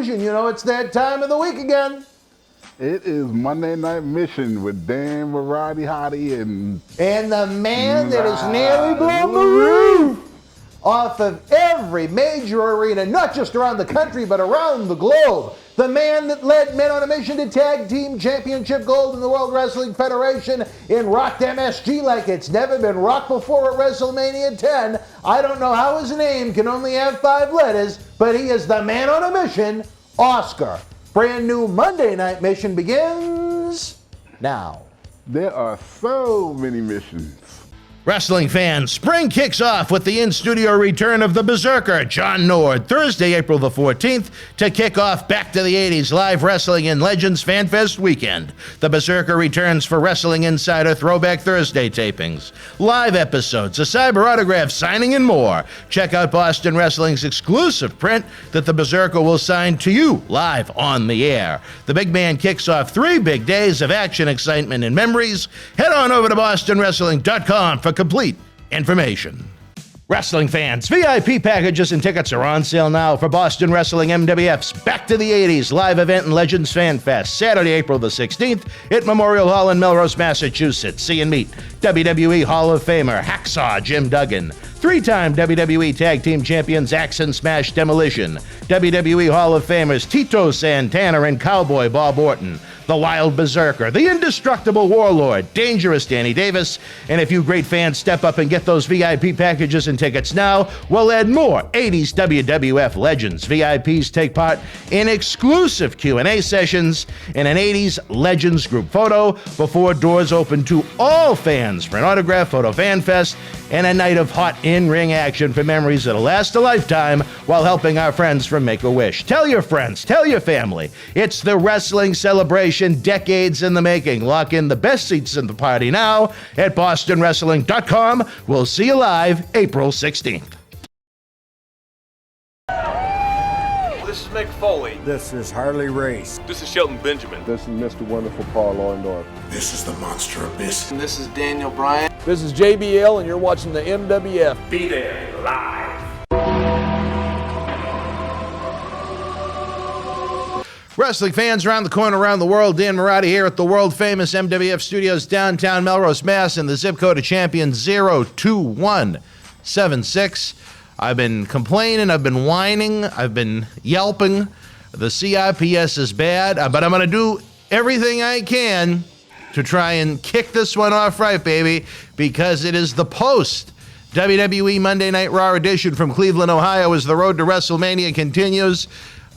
You know, it's that time of the week again. It is Monday Night Mission with Dan Marati Hottie and the man that has nearly blown the roof off of every major arena, not just around the country, but around the globe. The man that led Men on a Mission to Tag Team Championship Gold in the World Wrestling Federation in Rocked MSG like it's never been rocked before at WrestleMania 10. I don't know how his name can only have 5 letters, but he is the man on a mission, Oscar. Brand new Monday Night Mission begins now. there are so many missions. Wrestling fans, spring kicks off with the in-studio return of the Berzerker, John Nord, Thursday, April the 14th, to kick off Back to the 80s live wrestling in Legends Fanfest weekend. The Berzerker returns for Wrestling Insider Throwback Thursday tapings, live episodes, a cyber autograph signing, and more. Check out Boston Wrestling's exclusive print that the Berzerker will sign to you live on the air. The big man kicks off 3 big days of action, excitement, and memories. Head on over to bostonwrestling.com for complete information. Wrestling fans, VIP packages and tickets are on sale now for Boston Wrestling MWF's Back to the 80s live event in Legends Fan Fest, Saturday, April the 16th at Memorial Hall in Melrose, Massachusetts. See and meet WWE Hall of Famer Hacksaw Jim Duggan, 3-time WWE Tag Team Champions Axe and Smash Demolition, WWE Hall of Famers Tito, Santana, and Cowboy Bob Orton, the Wild Berzerker, the Indestructible Warlord, Dangerous Danny Davis, and if you great fans step up and get those VIP packages and tickets now, we'll add more 80s WWF Legends. VIPs take part in exclusive Q&A sessions and an 80s Legends group photo before doors open to all fans for an autograph photo fan fest and a night of hot in-ring action for memories that'll last a lifetime while helping our friends from Make-A-Wish. Tell your friends, tell your family. It's the wrestling celebration, decades in the making. Lock in the best seats in the party now at bostonwrestling.com. We'll see you live April 16th. This is Mick Foley. This is Harley Race. This is Shelton Benjamin. This is Mr. Wonderful Paul Orndorff. This is the Monster Abyss. And this is Daniel Bryan. This is JBL, and you're watching the MWF. Be there live. Wrestling fans around the corner, around the world, Dan Marati here at the world-famous MWF Studios, downtown Melrose, Mass, and the zip code of champion 02176. I've been complaining, I've been whining, I've been yelping. The CIPS is bad, but I'm going to do everything I can to try and kick this one off right, baby, because it is the post WWE Monday Night Raw edition from Cleveland, Ohio, as the road to WrestleMania continues.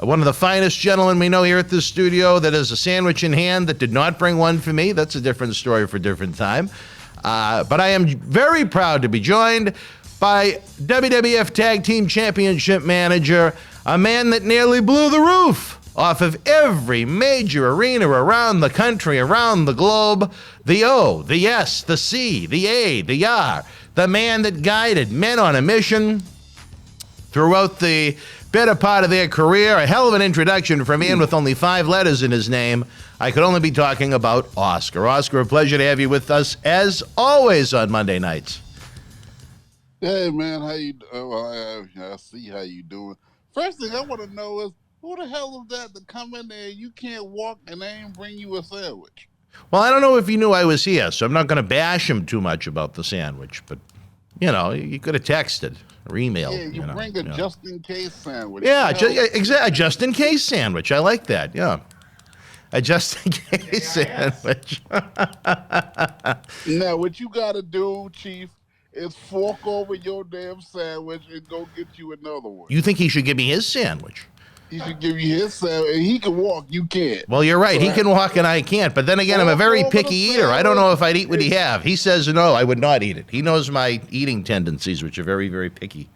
One of the finest gentlemen we know here at this studio that has a sandwich in hand that did not bring one for me. That's a different story for a different time. But I am very proud to be joined by WWF Tag Team Championship Manager, a man that nearly blew the roof off of every major arena around the country, around the globe. The O, the S, the C, the A, the R. The man that guided Men on a Mission throughout the better part of their career. A hell of an introduction for a man with only 5 letters in his name. I could only be talking about Oscar. Oscar, a pleasure to have you with us, as always, on Monday nights. Hey, man, how you doing? I see how you doing. First thing I want to know is, who the hell is that to come in there, you can't walk, and they ain't bring you a sandwich? Well, I don't know if he knew I was here, so I'm not going to bash him too much about the sandwich, but, you know, you could have texted or emailed. Yeah, you bring a just-in-case sandwich. Yeah, exactly, a just-in-case sandwich. I like that, yeah. A just-in-case sandwich. Now, what you got to do, Chief, is fork over your damn sandwich and go get you another one. You think he should give me his sandwich? He should give you his sandwich, and he can walk, you can't. Well, you're right. He can walk and I can't. But then again, I'm a very picky eater. I don't know if I'd eat what he have. He says no, I would not eat it. He knows my eating tendencies, which are very, very picky.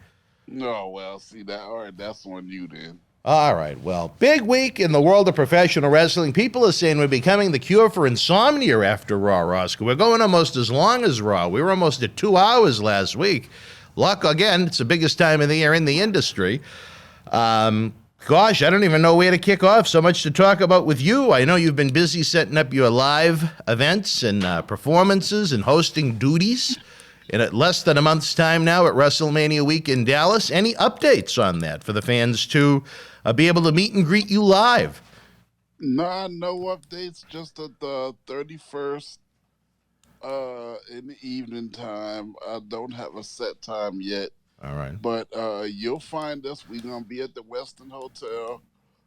No, well, see that. All right, that's on you then. All right, well, big week in the world of professional wrestling. People are saying we're becoming the cure for insomnia after Raw, Oscar. We're going almost as long as Raw. We were almost at 2 hours last week. Luck, again, it's the biggest time of the year in the industry. Gosh, I don't even know where to kick off. So much to talk about with you. I know you've been busy setting up your live events and performances and hosting duties. in less than a month's time now at WrestleMania week in Dallas. Any updates on that for the fans to be able to meet and greet you live? Nah, no updates. Just at the 31st in the evening time. I don't have a set time yet. All right. But you'll find us. We're going to be at the Westin Hotel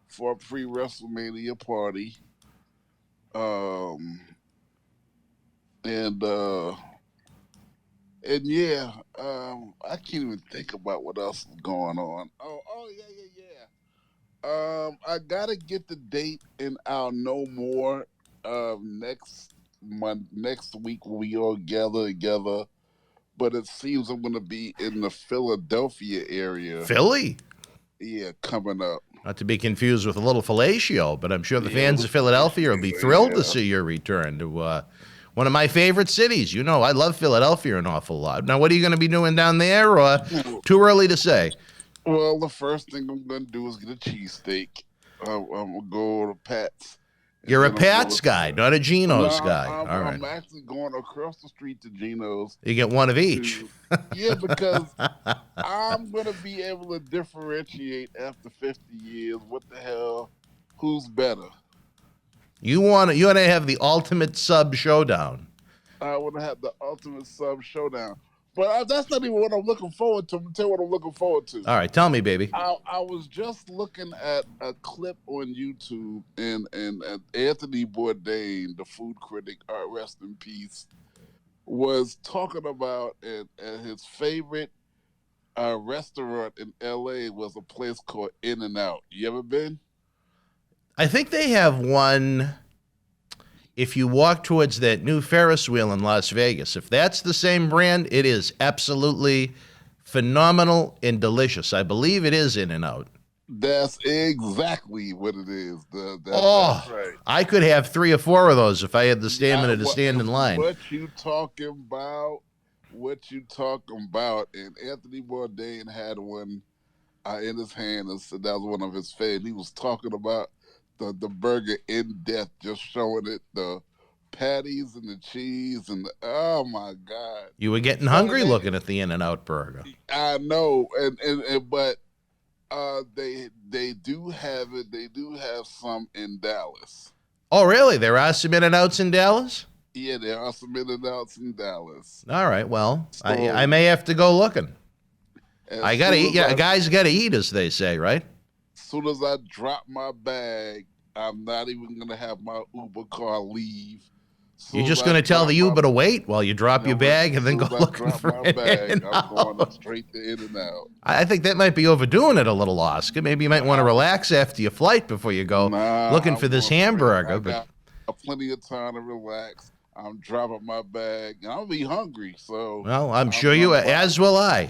for a pre-WrestleMania party. And yeah, I can't even think about what else is going on. Oh yeah. I gotta get the date, and I'll know more next week when we all gather together. But it seems I'm gonna be in the Philadelphia area. Philly? Yeah, coming up. Not to be confused with a little fellatio, but I'm sure the fans of Philadelphia will be thrilled to see your return to one of my favorite cities. You know, I love Philadelphia an awful lot. Now, what are you going to be doing down there, or too early to say? Well, the first thing I'm going to do is get a cheesesteak. I'm going to go to Pat's. You're a Pat's guy, not a Geno's guy. All right. I'm actually going across the street to Geno's. You get one of each. Yeah, because I'm going to be able to differentiate after 50 years. What the hell? Who's better? You want to have the ultimate sub showdown. I want to have the ultimate sub showdown. But that's not even what I'm looking forward to. I'm tell you what I'm looking forward to. All right, tell me, baby. I was just looking at a clip on YouTube, and Anthony Bourdain, the food critic, rest in peace, was talking about and his favorite restaurant in L.A. was a place called In-N-Out. You ever been? I think they have one. If you walk towards that new Ferris wheel in Las Vegas, if that's the same brand, it is absolutely phenomenal and delicious. I believe it is In-N-Out. That's exactly what it is. That's right. I could have 3 or 4 of those if I had the stamina to stand in line. What you talking about? And Anthony Bourdain had one in his hand and said that was one of his favorites. He was talking about the burger in depth, just showing it, the patties and the cheese and oh my God. You were getting hungry looking at the In-N-Out burger. I know, but they do have it. They do have some in Dallas. Oh, really? There are some In-N-Outs in Dallas? Yeah, there are some In-N-Outs in Dallas. All right, well, so, I may have to go looking. I got to eat. Yeah, guys got to eat, as they say, right? As soon as I drop my bag, I'm not even going to have my Uber car leave. You're just going to tell the Uber to wait while you drop your bag and then go looking for my bag. I'm going straight to In-N-Out. I think that might be overdoing it a little, Oscar. Maybe you might want to relax after your flight before you go looking for this hamburger. I got plenty of time to relax. I'm dropping my bag, and I'll be hungry. So, well, I'm sure you, as will I.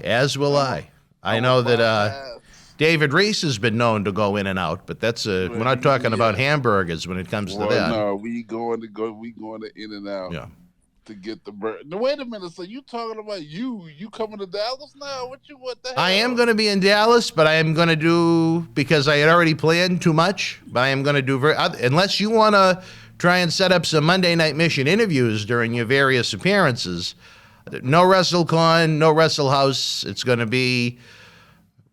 I know that David Reese has been known to go in and out, but that's we're not talking about hamburgers when it comes to that. No, we going to In-N-Out. Yeah. To get the burger. Now, wait a minute. So you talking about you coming to Dallas now? What the hell? I am going to be in Dallas, but I am going to do, because I had already planned too much, but I am going to do unless you want to try and set up some Monday Night Mission interviews during your various appearances. No WrestleCon, no Wrestle House. It's going to be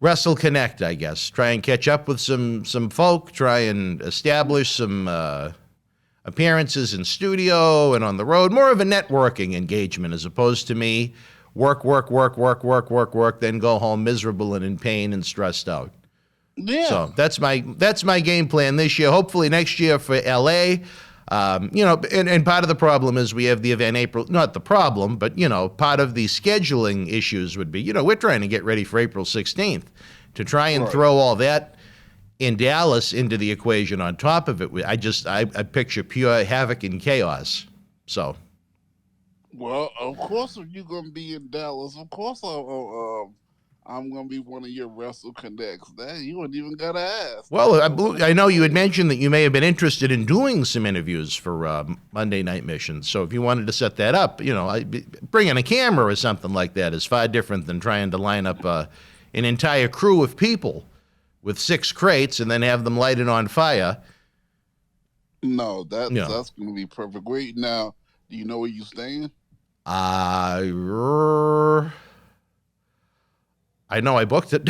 Wrestle Connect, I guess. Try and catch up with some folk. Try and establish some appearances in studio and on the road. More of a networking engagement as opposed to me work, then go home miserable and in pain and stressed out. Yeah. So that's my game plan this year. Hopefully next year for LA. And part of the problem is we have the event April, not the problem, but, part of the scheduling issues would be, we're trying to get ready for April 16th to try and throw all that in Dallas into the equation on top of it. I picture pure havoc and chaos. So. Well, of course, if you're going to be in Dallas, of course I'm going to be one of your Wrestle Connects. You wouldn't even got to ask. Well, I know you had mentioned that you may have been interested in doing some interviews for Monday Night Missions. So if you wanted to set that up, bringing a camera or something like that is far different than trying to line up an entire crew of people with 6 crates and then have them lighted on fire. No, that's going to be perfect. Wait, now, do you know where you're staying? I know I booked it.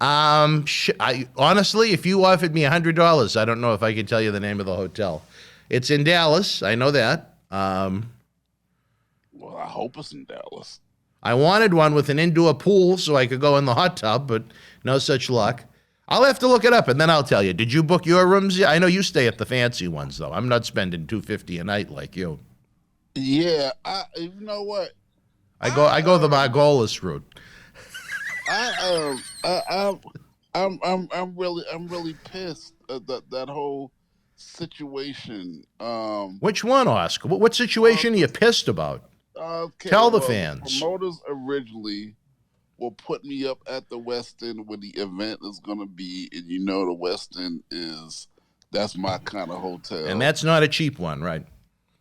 Honestly, if you offered me $100, I don't know if I could tell you the name of the hotel. It's in Dallas. I know that. Well, I hope it's in Dallas. I wanted one with an indoor pool so I could go in the hot tub, but no such luck. I'll have to look it up, and then I'll tell you. Did you book your rooms? I know you stay at the fancy ones, though. I'm not spending $250 a night like you. Yeah, you know what? I go the Margolis route. I'm really pissed at that whole situation. Which one, Oscar? What situation are you pissed about? Okay, Tell the fans. Promoters originally will put me up at the West End where the event is going to be, and you know the West End that's my kind of hotel. And that's not a cheap one, right?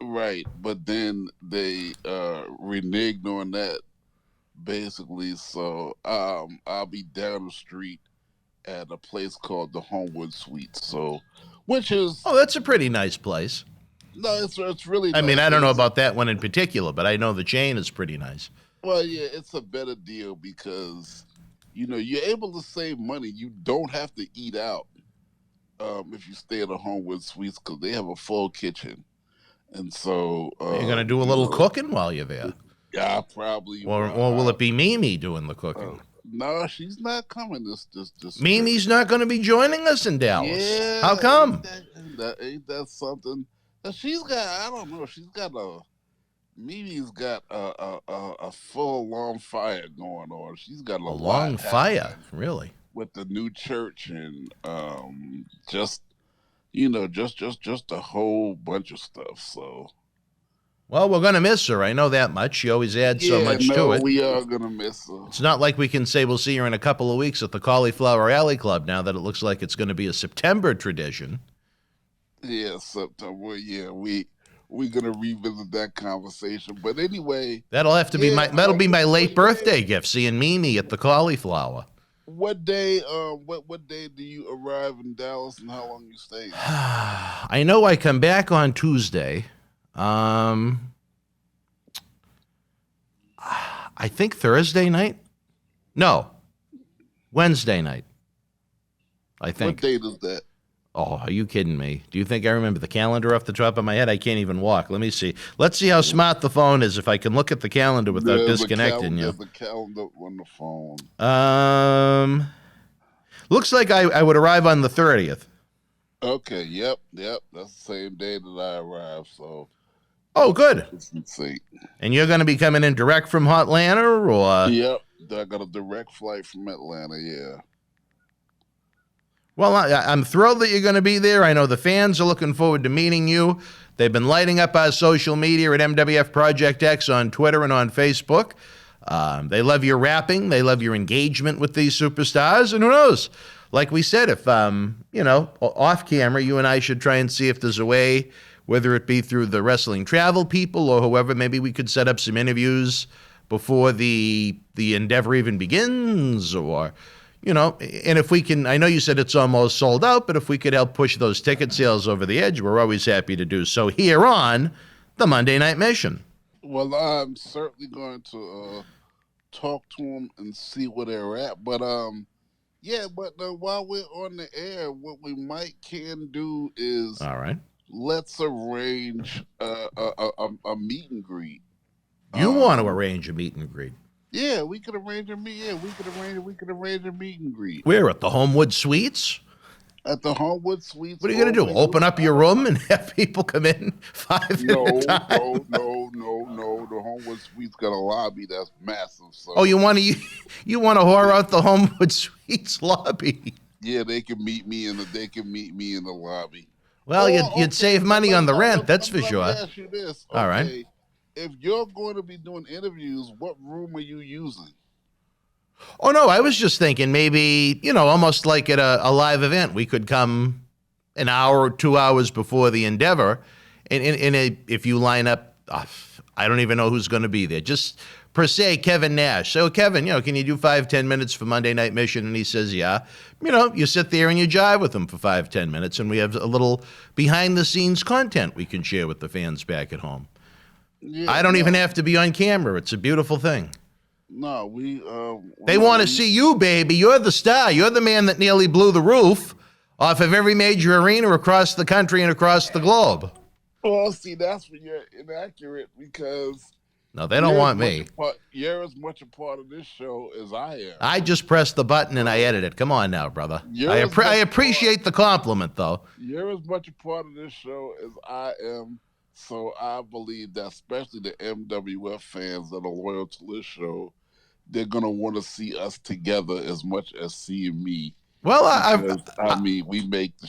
Right, but then they reneged on that, basically. So I'll be down the street at a place called the Homewood Suites. So, which is that's a pretty nice place. No, it's really nice. I mean, I don't know about that one in particular, but I know the chain is pretty nice. Well, yeah, it's a better deal because you're able to save money. You don't have to eat out if you stay at a Homewood Suites because they have a full kitchen. And so you're gonna do a little cooking while you're there. Yeah, probably. Or will it be Mimi doing the cooking? No, she's not coming. This Mimi's not going to be joining us in Dallas. Yeah, How come? Ain't that something? She's got. I don't know. Mimi's got a full long fire going on. She's got a long fire, really, with the new church and just a whole bunch of stuff. So, well, we're gonna miss her. I know that much. She always adds so much to it. We are gonna miss her. It's not like we can say we'll see her in a couple of weeks at the Cauliflower Alley Club. Now that it looks like it's going to be a September tradition. Yeah, September. Yeah, we're gonna revisit that conversation. But anyway, that'll have to be my late birthday gift. Seeing Mimi at the Cauliflower. What day? What day do you arrive in Dallas, and how long you stay? I know I come back on Tuesday. I think Thursday night. No, Wednesday night. I think. What date is that? Oh, are you kidding me? Do you think I remember the calendar off the top of my head? I can't even walk. Let me see. Let's see how smart the phone is if I can look at the calendar without disconnecting you. The calendar on the phone. Looks like I would arrive on the 30th. Okay, yep. That's the same day that I arrived, so. Oh, good. See. And you're going to be coming in direct from Atlanta, or? Yep, I got a direct flight from Atlanta, yeah. Well, I'm thrilled that you're going to be there. I know the fans are looking forward to meeting you. They've been lighting up our social media at MWF Project X on Twitter and on Facebook. They love your rapping. They love your engagement with these superstars. And who knows? Like we said, if, off camera, you and I should try and see if there's a way, whether it be through the wrestling travel people or whoever, maybe we could set up some interviews before the endeavor even begins, or... and if we can, I know you said it's almost sold out, but if we could help push those ticket sales over the edge, we're always happy to do so here on the Monday Night Mission. Well, I'm certainly going to talk to them and see where they're at. But, while we're on the air, what we can do is all right. Let's arrange a meet and greet. You want to arrange a meet and greet? Yeah, we could arrange a meet. Yeah, we could arrange a meet and greet. Where, at the Homewood Suites? At the Homewood Suites. What are you going to do? Open up your room and have people come in five at a time? No. The Homewood Suites got a lobby that's massive. So. Oh, you want to whore out the Homewood Suites lobby? Yeah, they can meet me in the lobby. Well, you'd save money on the rent, that's for sure. Let me ask you this. Okay. All right. If you're going to be doing interviews, what room are you using? Oh, no, I was just thinking maybe, almost like at a live event, we could come an hour or 2 hours before the endeavor. And if you line up, I don't even know who's going to be there. Just per se, Kevin Nash. So, Kevin, can you do 5-10 minutes for Monday Night Mission? And he says, yeah. You sit there and you jive with him for 5-10 minutes, and we have a little behind-the-scenes content we can share with the fans back at home. Yeah, I don't even have to be on camera. It's a beautiful thing. No, They want to see you, baby. You're the star. You're the man that nearly blew the roof off of every major arena across the country and across the globe. Well, see, that's where you're inaccurate because... No, they don't want me. You're as much a part of this show as I am. I just press the button and I edit it. Come on now, brother. I appreciate the compliment, though. You're as much a part of this show as I am. So I believe that especially the MWF fans that are loyal to this show, they're going to want to see us together as much as seeing me. Well, we make the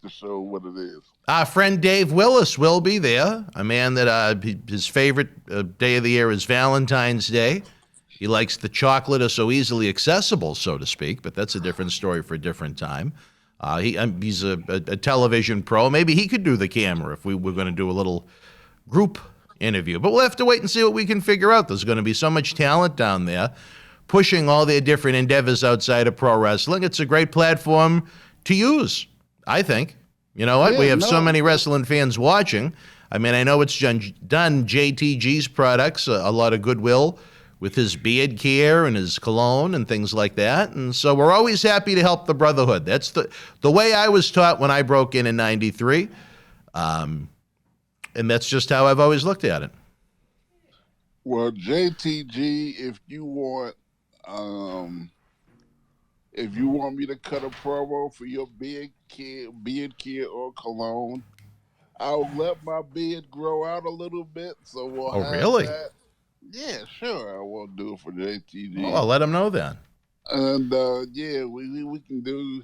show what it is. Our friend Dave Willis will be there, a man that his favorite day of the year is Valentine's Day. He likes the chocolate is so easily accessible, so to speak, but that's a different story for a different time. He's a television pro. Maybe he could do the camera if we were going to do a little group interview. But we'll have to wait and see what we can figure out. There's going to be so much talent down there pushing all their different endeavors outside of pro wrestling. It's a great platform to use, I think. You know what? We have so many wrestling fans watching. I mean, I know it's done JTG's products a lot of goodwill with his beard care and his cologne and things like that. And so we're always happy to help the brotherhood. That's the way I was taught when I broke in 93. And that's just how I've always looked at it. Well, JTG, if you want me to cut a promo for your beard care or cologne, I'll let my beard grow out a little bit. So we'll have really? That. Yeah, sure. I won't do it for JTG. Oh, I'll let him know then. And we can do,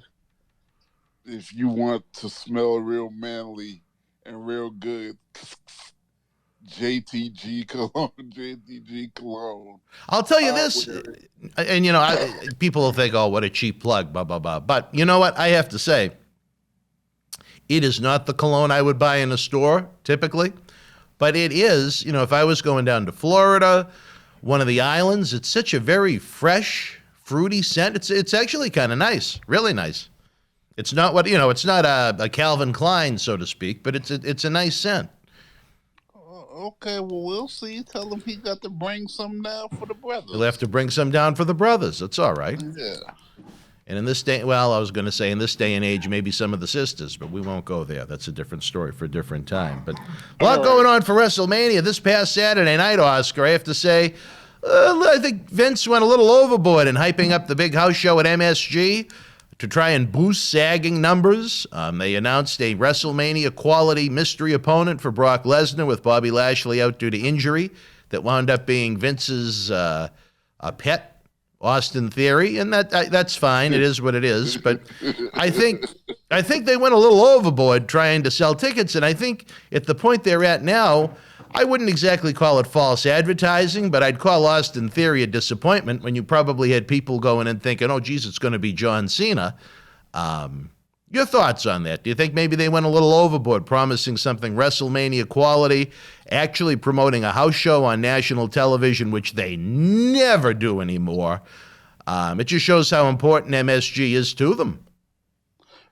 if you want to smell real manly and real good, JTG cologne. I'll tell you this, and people will think, oh, what a cheap plug, blah, blah, blah. But you know what? I have to say, it is not the cologne I would buy in a store, typically. But it is, if I was going down to Florida, one of the islands, it's such a very fresh, fruity scent. It's actually kind of nice, really nice. It's not it's not a Calvin Klein, so to speak, but it's a nice scent. Okay, well, we'll see. Tell him he got to bring some down for the brothers. He'll have to bring some down for the brothers. That's all right. Yeah. And in this day, I was going to say in this day and age, maybe some of the sisters, but we won't go there. That's a different story for a different time. But a lot going on for WrestleMania this past Saturday night, Oscar. I have to say, I think Vince went a little overboard in hyping up the big house show at MSG to try and boost sagging numbers. They announced a WrestleMania quality mystery opponent for Brock Lesnar with Bobby Lashley out due to injury that wound up being Vince's pet, Austin Theory, and that's fine. It is what it is. But I think they went a little overboard trying to sell tickets, and I think at the point they're at now, I wouldn't exactly call it false advertising, but I'd call Austin Theory a disappointment when you probably had people going and thinking, oh, geez, it's going to be John Cena. Your thoughts on that? Do you think maybe they went a little overboard, promising something WrestleMania quality, actually promoting a house show on national television, which they never do anymore? It just shows how important MSG is to them.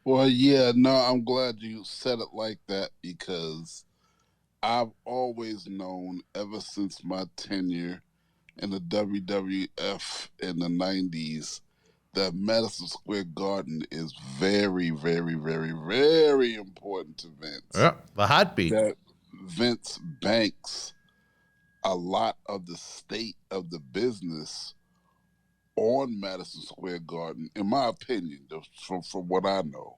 Well, yeah, no, I'm glad you said it like that because I've always known ever since my tenure in the WWF in the 90s that Madison Square Garden is very, very, very, very important to Vince. Yeah, the heartbeat. That Vince banks a lot of the state of the business on Madison Square Garden, in my opinion, from what I know.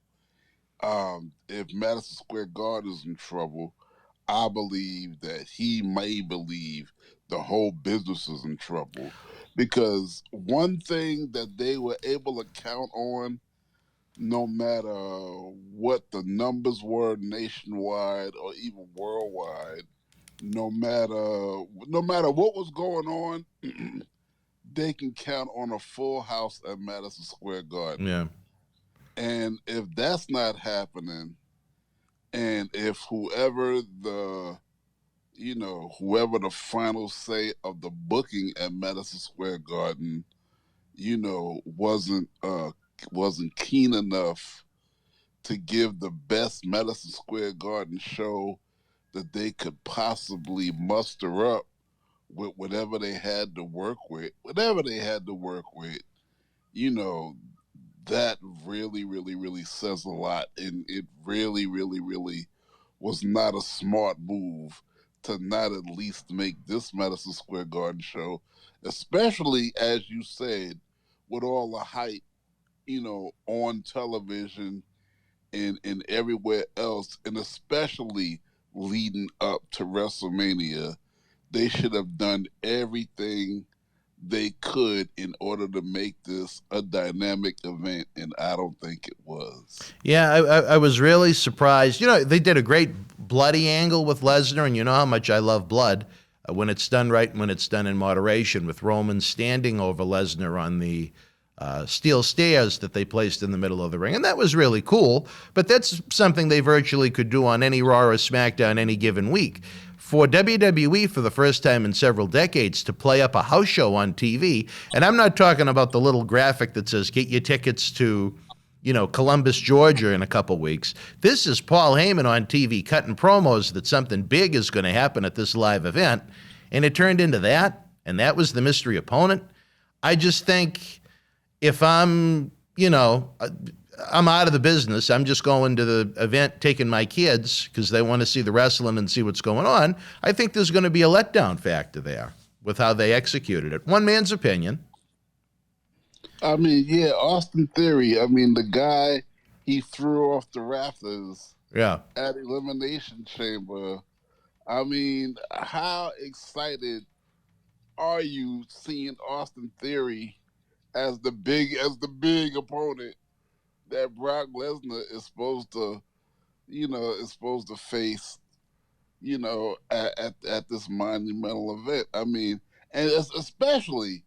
If Madison Square Garden is in trouble, I believe that he may believe the whole business is in trouble. Because one thing that they were able to count on, no matter what the numbers were nationwide or even worldwide, no matter what was going on, they can count on a full house at Madison Square Garden. Yeah. And if that's not happening, and if whoever the whoever the final say of the booking at Madison Square Garden, wasn't keen enough to give the best Madison Square Garden show that they could possibly muster up with whatever they had to work with. That really, really, really says a lot. And it really, really, really was not a smart move to not at least make this Madison Square Garden show, especially, as you said, with all the hype, on television and everywhere else, and especially leading up to WrestleMania. They should have done everything they could in order to make this a dynamic event, and I don't think it was. Yeah, I was really surprised. They did a great bloody angle with Lesnar, and you know how much I love blood when it's done right and when it's done in moderation, with Roman standing over Lesnar on the steel stairs that they placed in the middle of the ring. And that was really cool, but that's something they virtually could do on any Raw or SmackDown any given week. For WWE, for the first time in several decades, to play up a house show on TV, and I'm not talking about the little graphic that says, get your tickets to, Columbus, Georgia in a couple weeks. This is Paul Heyman on TV cutting promos that something big is going to happen at this live event, and it turned into that, and that was the mystery opponent. I just think if I'm out of the business, I'm just going to the event, taking my kids because they want to see the wrestling and see what's going on, I think there's going to be a letdown factor there with how they executed it. One man's opinion. Austin Theory. The guy he threw off the rafters at Elimination Chamber. How excited are you seeing Austin Theory as the big opponent that Brock Lesnar is supposed to face, at this monumental event? And especially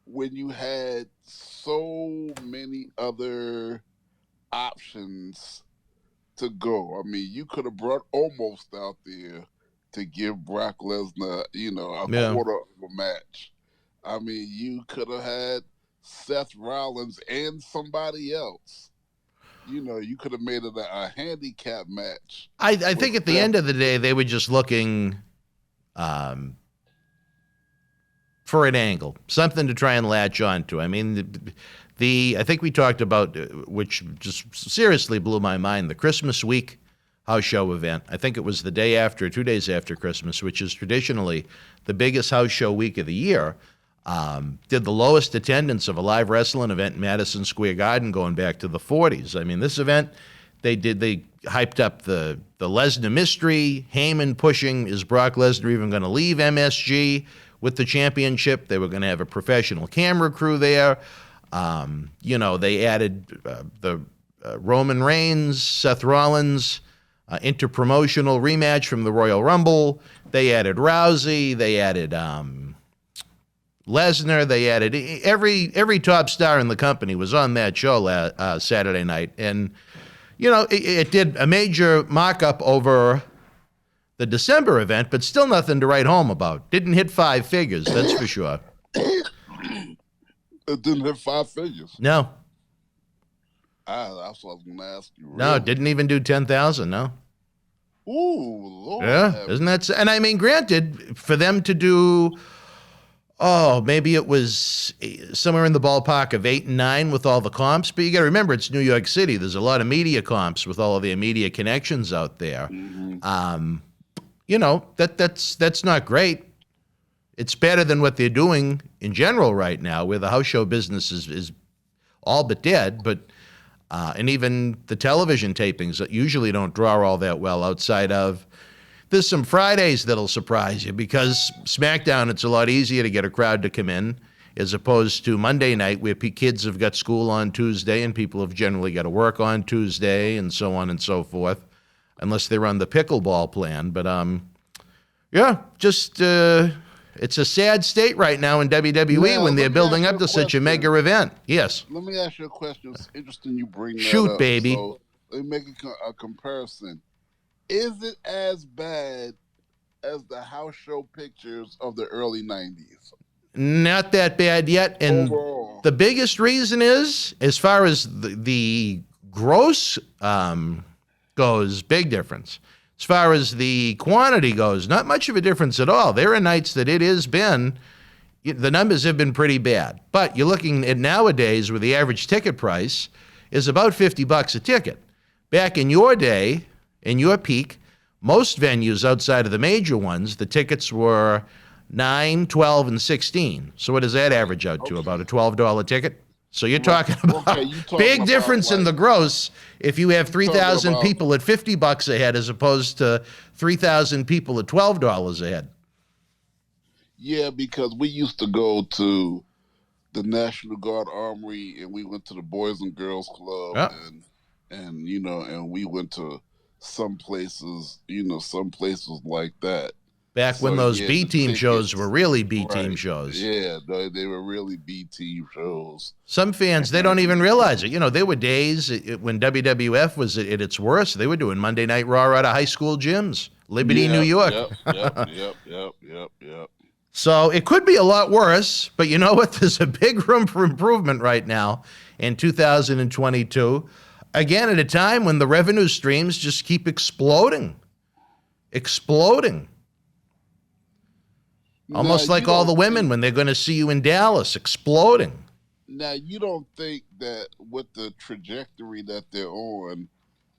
when you had so many other options to go. You could have brought Almost out there to give Brock Lesnar, a quarter of a match. You could have had Seth Rollins and somebody else. You could have made it a handicap match. I think at the end of the day, they were just looking for an angle, something to try and latch onto. I think we talked about, which just seriously blew my mind, the Christmas week house show event. I think it was the day after, 2 days after Christmas, which is traditionally the biggest house show week of the year. Did the lowest attendance of a live wrestling event in Madison Square Garden going back to the 40s. This event, they hyped up the Lesnar mystery, Heyman pushing, is Brock Lesnar even going to leave MSG with the championship? They were going to have a professional camera crew there. They added the Roman Reigns, Seth Rollins, interpromotional rematch from the Royal Rumble. They added Rousey. They added Lesnar. They added every top star in the company was on that show Saturday night. And, it did a major mock-up over the December event, but still nothing to write home about. Didn't hit 5 figures, that's for sure. It didn't hit 5 figures? No. That's what I was going to ask you. Really? No, didn't even do 10,000, no. Ooh, Lord. Yeah, isn't that... And granted, for them to do... maybe it was somewhere in the ballpark of 8 and 9 with all the comps. But you got to remember, it's New York City. There's a lot of media comps with all of their media connections out there. Mm-hmm. That's not great. It's better than what they're doing in general right now, where the house show business is all but dead. But and even the television tapings that usually don't draw all that well outside of... There's some Fridays that'll surprise you because SmackDown, it's a lot easier to get a crowd to come in as opposed to Monday night where kids have got school on Tuesday and people have generally got to work on Tuesday and so on and so forth, unless they're on the pickleball plan. But, it's a sad state right now in WWE when they're building up to such a mega event. Yes. Let me ask you a question. It's interesting you bring that Shoot, up. baby. So let me make a comparison. Is it as bad as the house show pictures of the early 90s. Not that bad yet. And Overall. the biggest reason is, as far as the gross goes, big difference. As far as the quantity goes, not much of a difference at all. There are nights that it has been, the numbers have been pretty bad. But you're looking at nowadays where the average ticket price is about $50 a ticket. Back in your day, in your peak, most venues outside of the major ones, the tickets were $9, $12, and $16. So what does that average out to? About a $12 ticket? So you're talking about big difference in the gross if you have 3,000 people at $50 a head as opposed to 3,000 people at $12 a head. Yeah, because we used to go to the National Guard Armory and we went to the Boys and Girls Club and you know, and we went to some places like that. Back when those B-team shows were really B-team shows. Yeah, they were really B-team shows. Some fans, they don't even realize it. You know, there were days when WWF was at its worst. They were doing Monday Night Raw out of high school gyms. Liberty, New York. Yep. So it could be a lot worse, but you know what? There's a big room for improvement right now in 2022. Again, at a time when the revenue streams just keep exploding. Almost like all the women when they're going to see you in Dallas, exploding. Now, you don't think that with the trajectory that they're on,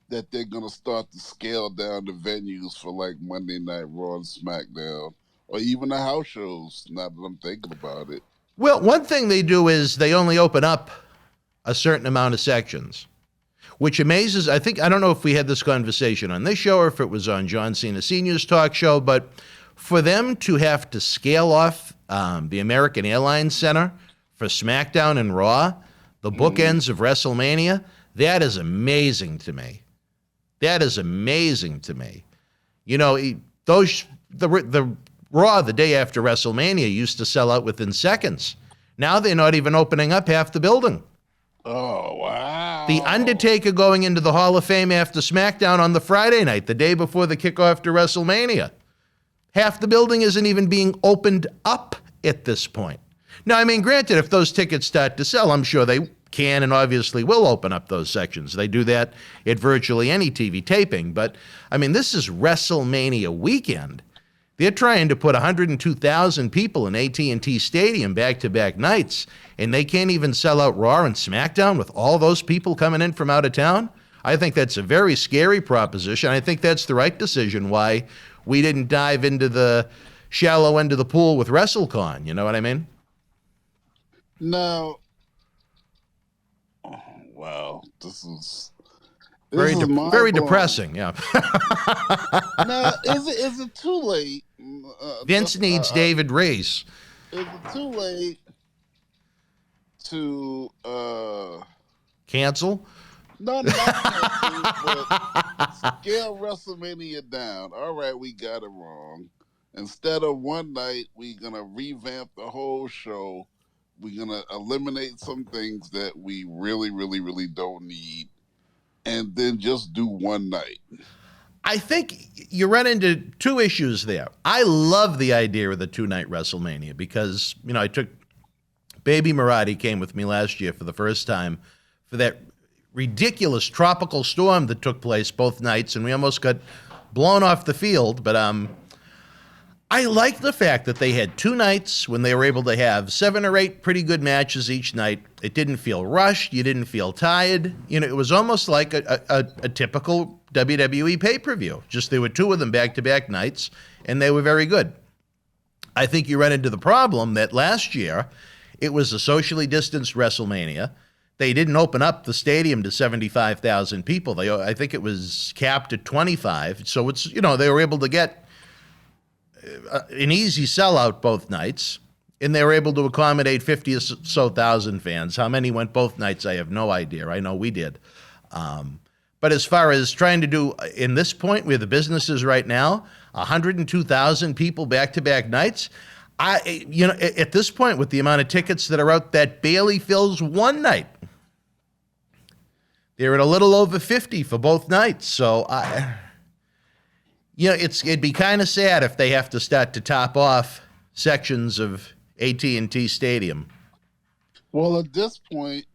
that they're going to start to scale down the venues for like Monday Night Raw and SmackDown, or even the house shows, now that I'm thinking about it? Well, one thing they do is they only open up a certain amount of sections, which amazes. I don't know if we had this conversation on this show or if it was on John Cena Sr.'s talk show, but for them to have to scale off the American Airlines Center for SmackDown and Raw, the bookends of WrestleMania, that is amazing to me. You know, the Raw the day after WrestleMania used to sell out within seconds. Now they're not even opening up half the building. Oh, wow. The Undertaker going into the Hall of Fame after SmackDown on the Friday night, the day before the kickoff to WrestleMania. Half the building isn't even being opened up at this point. Now, I mean, granted, if those tickets start to sell, I'm sure they can and obviously will open up those sections. They do that at virtually any TV taping. But, I mean, this is WrestleMania weekend. They're trying to put 102,000 people in AT&T Stadium back-to-back nights, and they can't even sell out Raw and SmackDown with all those people coming in from out of town? I think that's a very scary proposition. I think that's the right decision why we didn't dive into the shallow end of the pool with WrestleCon. You know what I mean? Now, wow, this is very depressing. Yeah. Now, is it too late? Vince needs David Reese. Is it too late to cancel? No, not cancel, but scale WrestleMania down. All right, we got it wrong. Instead of one night, we're gonna revamp the whole show. We're gonna eliminate some things that we really, really, really don't need, and then just do one night. I think you run into two issues there. I love the idea of the two-night WrestleMania because, you know, I took Baby Marathi came with me last year for the first time for that ridiculous tropical storm that took place both nights, and we almost got blown off the field. But I like the fact that they had two nights when they were able to have 7 or 8 pretty good matches each night. It didn't feel rushed. You didn't feel tired. You know, it was almost like a typical WWE pay-per-view. Just there were 2 of them back-to-back nights, and they were very good. I think you run into the problem that last year it was a socially distanced WrestleMania. They didn't open up the stadium to 75,000 people. I think it was capped at 25. So it's, you know, they were able to get an easy sellout both nights, and they were able to accommodate 50 or so thousand fans. How many went both nights, I have no idea. I know we did. But as far as trying to do in this point where the business is right now, 102,000 people back-to-back nights, at this point with the amount of tickets that are out, that barely fills one night. They're at a little over 50 for both nights. So, You know, it'd be kind of sad if they have to start to top off sections of AT&T Stadium. Well, at this point,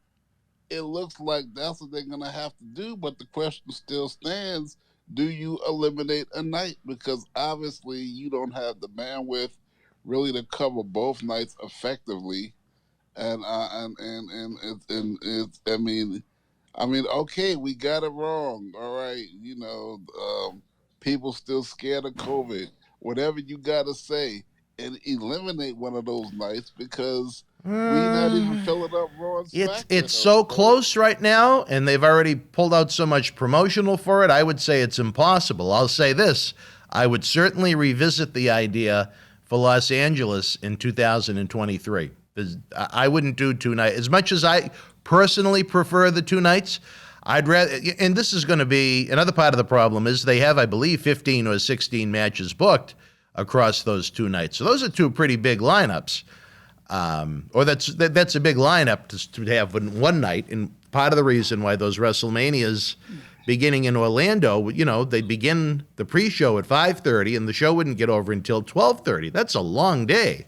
it looks like that's what they're going to have to do. But the question still stands, do you eliminate a night? Because obviously you don't have the bandwidth really to cover both nights effectively. And it's, I mean, okay, we got it wrong. All right. You know, people still scared of COVID. Whatever you got to say, and eliminate one of those nights, because we not even filling up Raw and SmackDown. It's so close right now, and they've already pulled out so much promotional for it. I would say it's impossible. I'll say this. I would certainly revisit the idea for Los Angeles in 2023. I wouldn't do 2 nights. As much as I personally prefer the 2 nights, I'd rather, and this is going to be, another part of the problem is they have, I believe, 15 or 16 matches booked across those 2 nights. So those are 2 pretty big lineups. Or that's a big lineup to have in one night. And part of the reason why those WrestleManias beginning in Orlando, you know, they'd begin the pre-show at 5:30 and the show wouldn't get over until 12:30. That's a long day.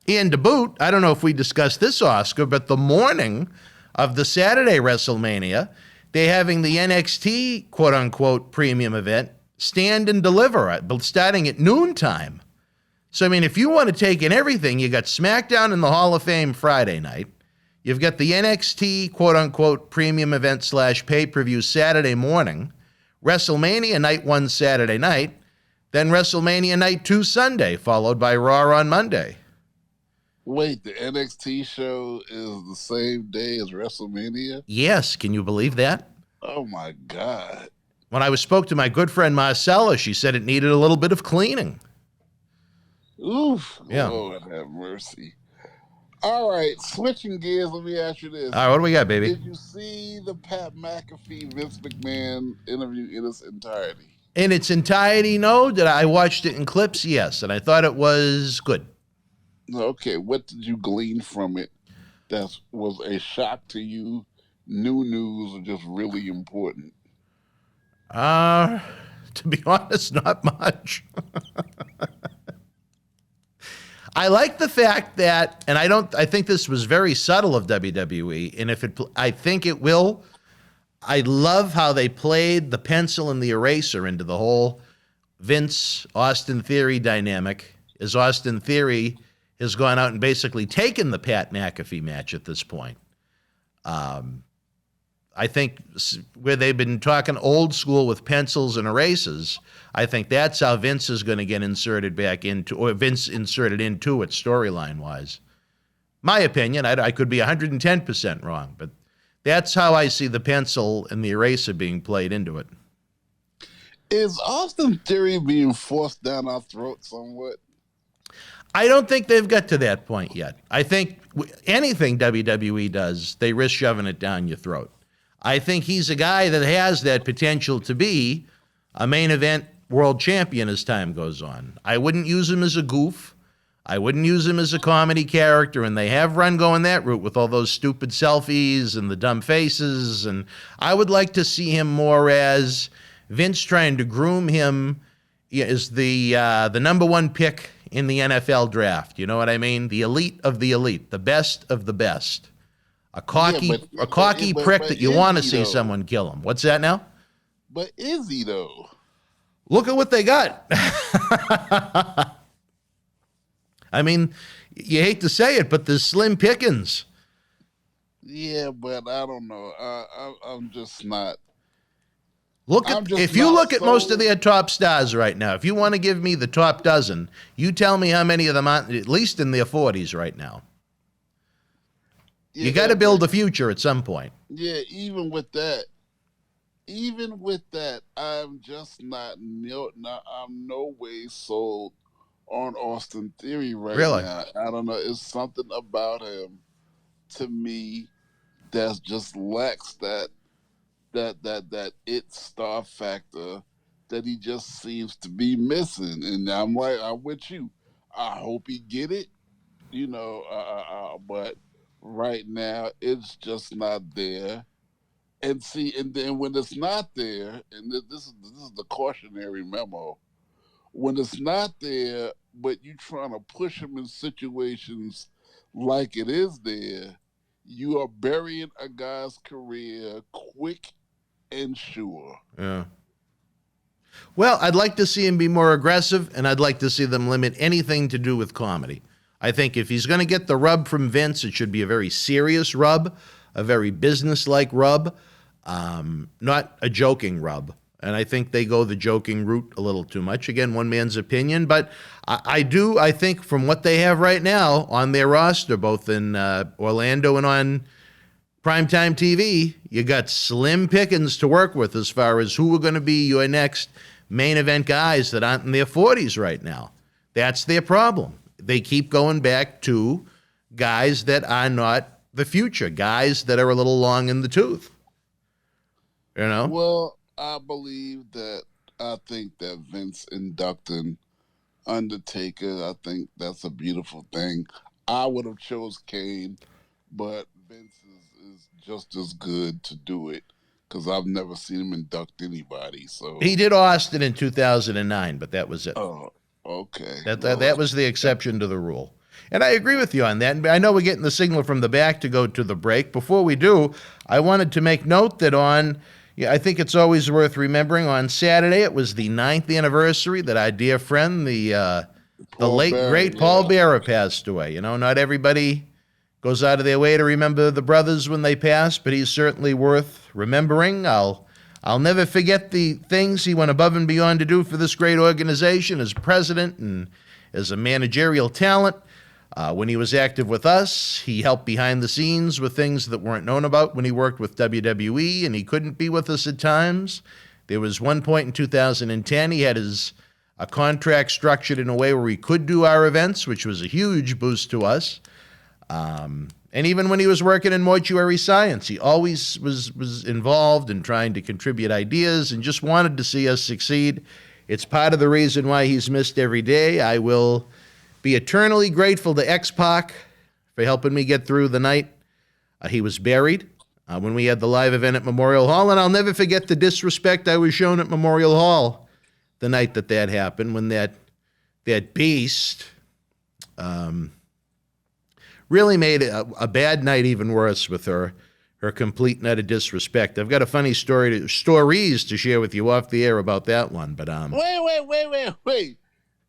And to boot, I don't know if we discussed this, Oscar, but the morning of the Saturday WrestleMania, they're having the NXT quote-unquote premium event stand and deliver, starting at noontime. So, I mean, if you want to take in everything, you got SmackDown in the Hall of Fame Friday night. You've got the NXT quote-unquote premium event / pay-per-view Saturday morning, WrestleMania Night 1 Saturday night, then WrestleMania Night 2 Sunday, followed by Raw on Monday. Wait, the NXT show is the same day as WrestleMania? Yes, can you believe that? Oh, my God. When I spoke to my good friend Marcella, she said it needed a little bit of cleaning. Oof. Yeah. Lord have mercy. All right, switching gears, let me ask you this. All right, what do we got, baby? Did you see the Pat McAfee, Vince McMahon interview in its entirety? In its entirety, no. Did I watched it in clips? Yes, and I thought it was good. Okay, what did you glean from it that was a shock to you, new news, or just really important? To be honest, not much. I like the fact that, and I think this was very subtle of WWE, and I think it will. I love how they played the pencil and the eraser into the whole Vince Austin Theory dynamic, as Austin Theory has gone out and basically taken the Pat McAfee match at this point. I think where they've been talking old school with pencils and erasers, I think that's how Vince is going to get inserted back into, or Vince inserted into it storyline-wise. My opinion, I could be 110% wrong, but that's how I see the pencil and the eraser being played into it. Is Austin Theory being forced down our throat somewhat? I don't think they've got to that point yet. I think anything WWE does, they risk shoving it down your throat. I think he's a guy that has that potential to be a main event world champion as time goes on. I wouldn't use him as a goof. I wouldn't use him as a comedy character, and they have run going that route with all those stupid selfies and the dumb faces, and I would like to see him more as Vince trying to groom him as the number 1 pick in the NFL draft. You know what I mean? The elite of the elite, the best of the best. A cocky prick that you want to see someone kill him. What's that now? But is he, though? Look at what they got. I mean, you hate to say it, but there's slim pickings. Yeah, but I don't know. I'm just not. If you look at most of their top stars right now, if you want to give me the top dozen, you tell me how many of them are at least in their 40s right now. Yeah, you got to build a future at some point. Yeah, even with that, I'm just not. I'm no way sold on Austin Theory right now. I don't know. It's something about him, to me, that's just lacks that it star factor that he just seems to be missing. And I'm with you. I hope he get it, but right now it's just not there. And see, and then when it's not there, and this is the cautionary memo. When it's not there, but you trying to push them in situations like it is there, you are burying a guy's career quick and sure. Yeah. Well, I'd like to see him be more aggressive, and I'd like to see them limit anything to do with comedy. I think if he's going to get the rub from Vince, it should be a very serious rub, a very business-like rub, not a joking rub. And I think they go the joking route a little too much. Again, one man's opinion. But I think from what they have right now on their roster, both in Orlando and on primetime TV, you got slim pickings to work with as far as who are going to be your next main event guys that aren't in their 40s right now. That's their problem. They keep going back to guys that are not the future, guys that are a little long in the tooth. You know? Well, I think that Vince inducting Undertaker, I think that's a beautiful thing. I would have chose Cain, but Vince is just as good to do it because I've never seen him induct anybody. So he did Austin in 2009, but that was it. Oh, okay. That was the exception to the rule. And I agree with you on that. I know we're getting the signal from the back to go to the break. Before we do, I wanted to make note that I think it's always worth remembering, on Saturday, it was the 9th anniversary that our dear friend, the late, great Paul Bearer passed away. You know, not everybody goes out of their way to remember the brothers when they pass, but he's certainly worth remembering. I'll never forget the things he went above and beyond to do for this great organization as president and as a managerial talent. When he was active with us, he helped behind the scenes with things that weren't known about when he worked with WWE, and he couldn't be with us at times. There was one point in 2010 he had a contract structured in a way where he could do our events, which was a huge boost to us. And even when he was working in mortuary science, he always was involved in trying to contribute ideas and just wanted to see us succeed. It's part of the reason why he's missed every day. I will be eternally grateful to X-Pac for helping me get through the night he was buried when we had the live event at Memorial Hall. And I'll never forget the disrespect I was shown at Memorial Hall the night that happened, when that beast really made a bad night even worse with her complete and utter disrespect. I've got a funny stories to share with you off the air about that one. But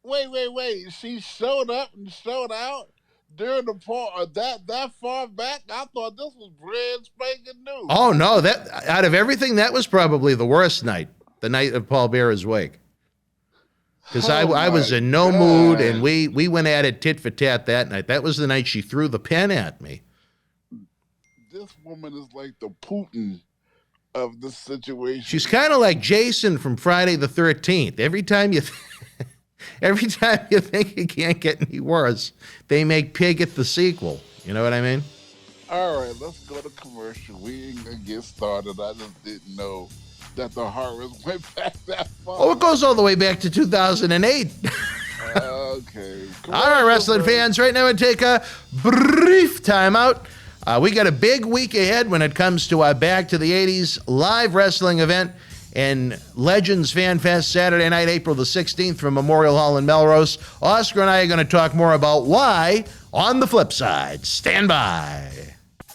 Wait. She showed up and showed out during the part that far back. I thought this was brand spanking new. Oh, no. That out of everything, that was probably the worst night, the night of Paul Bearer's wake. Because I was in no mood, and we went at it tit for tat that night. That was the night she threw the pen at me. This woman is like the Putin of the situation. She's kind of like Jason from Friday the 13th. Every time you think it can't get any worse, they make Pig it the sequel. You know what I mean? All right, let's go to commercial. We ain't gonna get started. I just didn't know that the horrors went back that far. Oh, it goes all the way back to 2008. Okay. All right, wrestling fans, right now we take a brief timeout. We got a big week ahead when it comes to our Back to the 80s live wrestling event and Legends Fanfest Saturday night, April the 16th from Memorial Hall in Melrose. Oscar and I are going to talk more about why on the flip side. Stand by.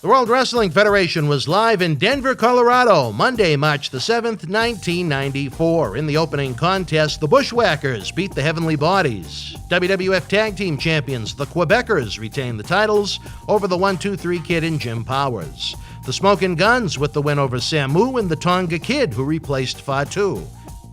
The World Wrestling Federation was live in Denver, Colorado, Monday, March the 7th, 1994. In the opening contest, the Bushwhackers beat the Heavenly Bodies. WWF Tag Team Champions, the Quebecers, retained the titles over the 1-2-3 Kid and Jim Powers. The Smokin' Guns with the win over Samu and the Tonga Kid, who replaced Fatu.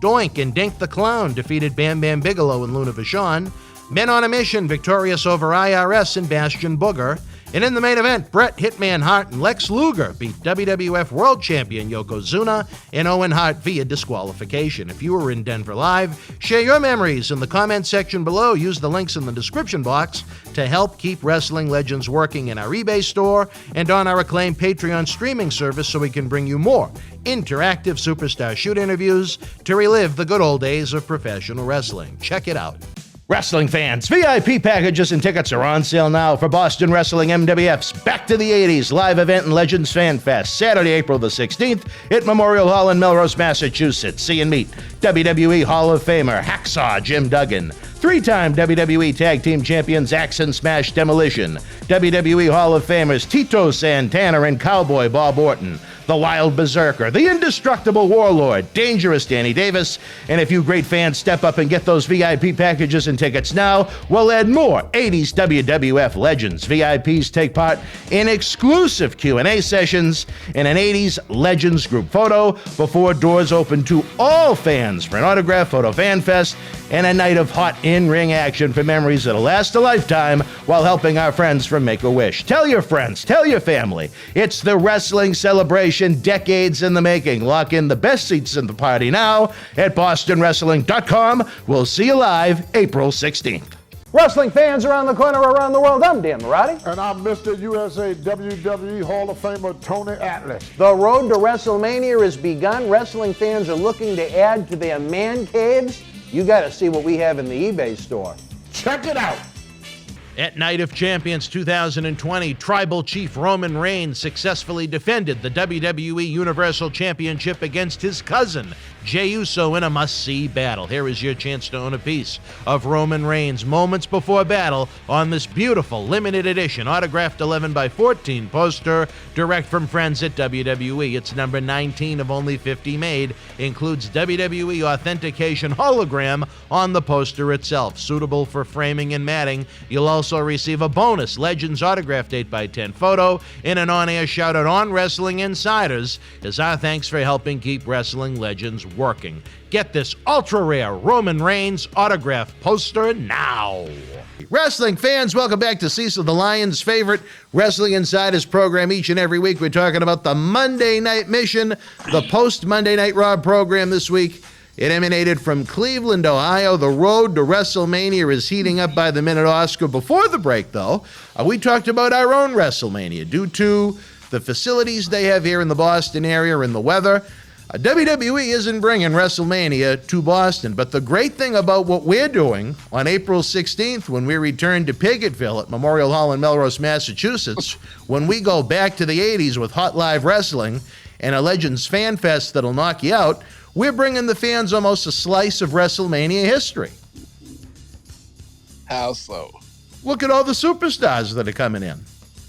Doink and Dink the Clown defeated Bam Bam Bigelow and Luna Vachon. Men on a Mission victorious over IRS and Bastion Booger. And in the main event, Bret Hitman Hart and Lex Luger beat WWF World Champion Yokozuna and Owen Hart via disqualification. If you were in Denver live, share your memories in the comment section below. Use the links in the description box to help keep Wrestling Legends working in our eBay store and on our acclaimed Patreon streaming service so we can bring you more interactive Superstar Shoot interviews to relive the good old days of professional wrestling. Check it out. Wrestling fans, VIP packages and tickets are on sale now for Boston Wrestling MWF's Back to the 80s live event and Legends Fan Fest, Saturday, April the 16th at Memorial Hall in Melrose, Massachusetts. See and meet WWE Hall of Famer Hacksaw Jim Duggan, three-time WWE Tag Team Champions Axe and Smash Demolition, WWE Hall of Famers Tito, Santana, and Cowboy Bob Orton, the Wild Berzerker, the indestructible Warlord, Dangerous Danny Davis, and if you great fans step up and get those VIP packages and tickets now, we'll add more 80s WWF legends. VIPs take part in exclusive Q&A sessions and an 80s Legends group photo before doors open to all fans for an autograph photo fan fest and a night of hot in-ring action for memories that'll last a lifetime while helping our friends from Make-A-Wish. Tell your friends, tell your family. It's the wrestling celebration, decades in the making. Lock in the best seats in the party now at bostonwrestling.com. We'll see you live April 16th. Wrestling fans around the corner, around the world, I'm Dan Marotti. And I'm Mr. USA WWE Hall of Famer Tony Atlas. The road to WrestleMania has begun. Wrestling fans are looking to add to their man caves. You got to see what we have in the eBay store. Check it out. At Night of Champions 2020, Tribal Chief Roman Reigns successfully defended the WWE Universal Championship against his cousin, Jey Uso, in a must-see battle. Here is your chance to own a piece of Roman Reigns moments before battle on this beautiful limited edition autographed 11x14 poster direct from friends at WWE. It's number 19 of only 50 made. Includes WWE authentication hologram on the poster itself. Suitable for framing and matting. You'll also receive a bonus Legends autographed 8x10 photo and an on-air shout-out on Wrestling Insiders as our thanks for helping keep Wrestling Legends working. Get this ultra-rare Roman Reigns autograph poster now. Wrestling fans, welcome back to Cecil the Lion's favorite Wrestling Insiders program. Each and every week we're talking about the Monday Night Mission, the post-Monday Night Raw program this week. It emanated from Cleveland, Ohio. The road to WrestleMania is heating up by the minute, Oscar. Before the break, though, we talked about our own WrestleMania. Due to the facilities they have here in the Boston area and the weather, WWE isn't bringing WrestleMania to Boston. But the great thing about what we're doing on April 16th when we return to Pigottville at Memorial Hall in Melrose, Massachusetts, when we go back to the 80s with Hot Live Wrestling and a Legends Fan Fest that'll knock you out, we're bringing the fans almost a slice of WrestleMania history. How so? Look at all the superstars that are coming in.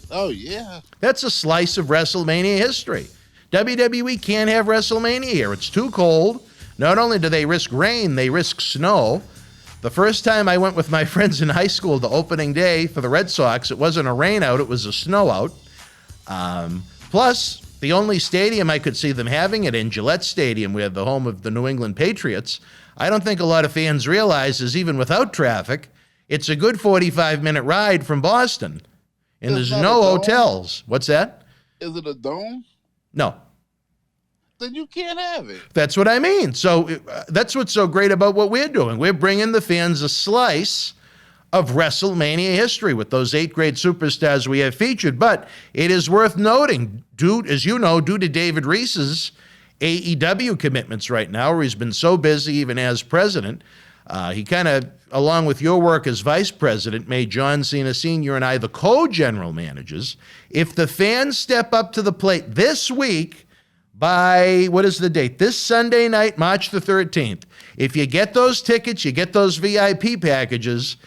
Oh, yeah. That's a slice of WrestleMania history. WWE can't have WrestleMania here. It's too cold. Not only do they risk rain, they risk snow. The first time I went with my friends in high school to opening day for the Red Sox, it wasn't a rain out, it was a snow out. Plus, the only stadium I could see them having it in, Gillette Stadium, where the home of the New England Patriots, I don't think a lot of fans realize is even without traffic, it's a good 45-minute ride from Boston. And there's no hotels. What's that? Is it a dome? No. Then you can't have it. That's what I mean. So that's what's so great about what we're doing. We're bringing the fans a slice of WrestleMania history with those 8 great superstars we have featured. But it is worth noting, as you know, due to David Reese's AEW commitments right now, where he's been so busy even as president, he kind of, along with your work as vice president, made John Cena Sr. and I the co-general managers. If the fans step up to the plate this week by, what is the date? This Sunday night, March the 13th. If you get those tickets, you get those VIP packages,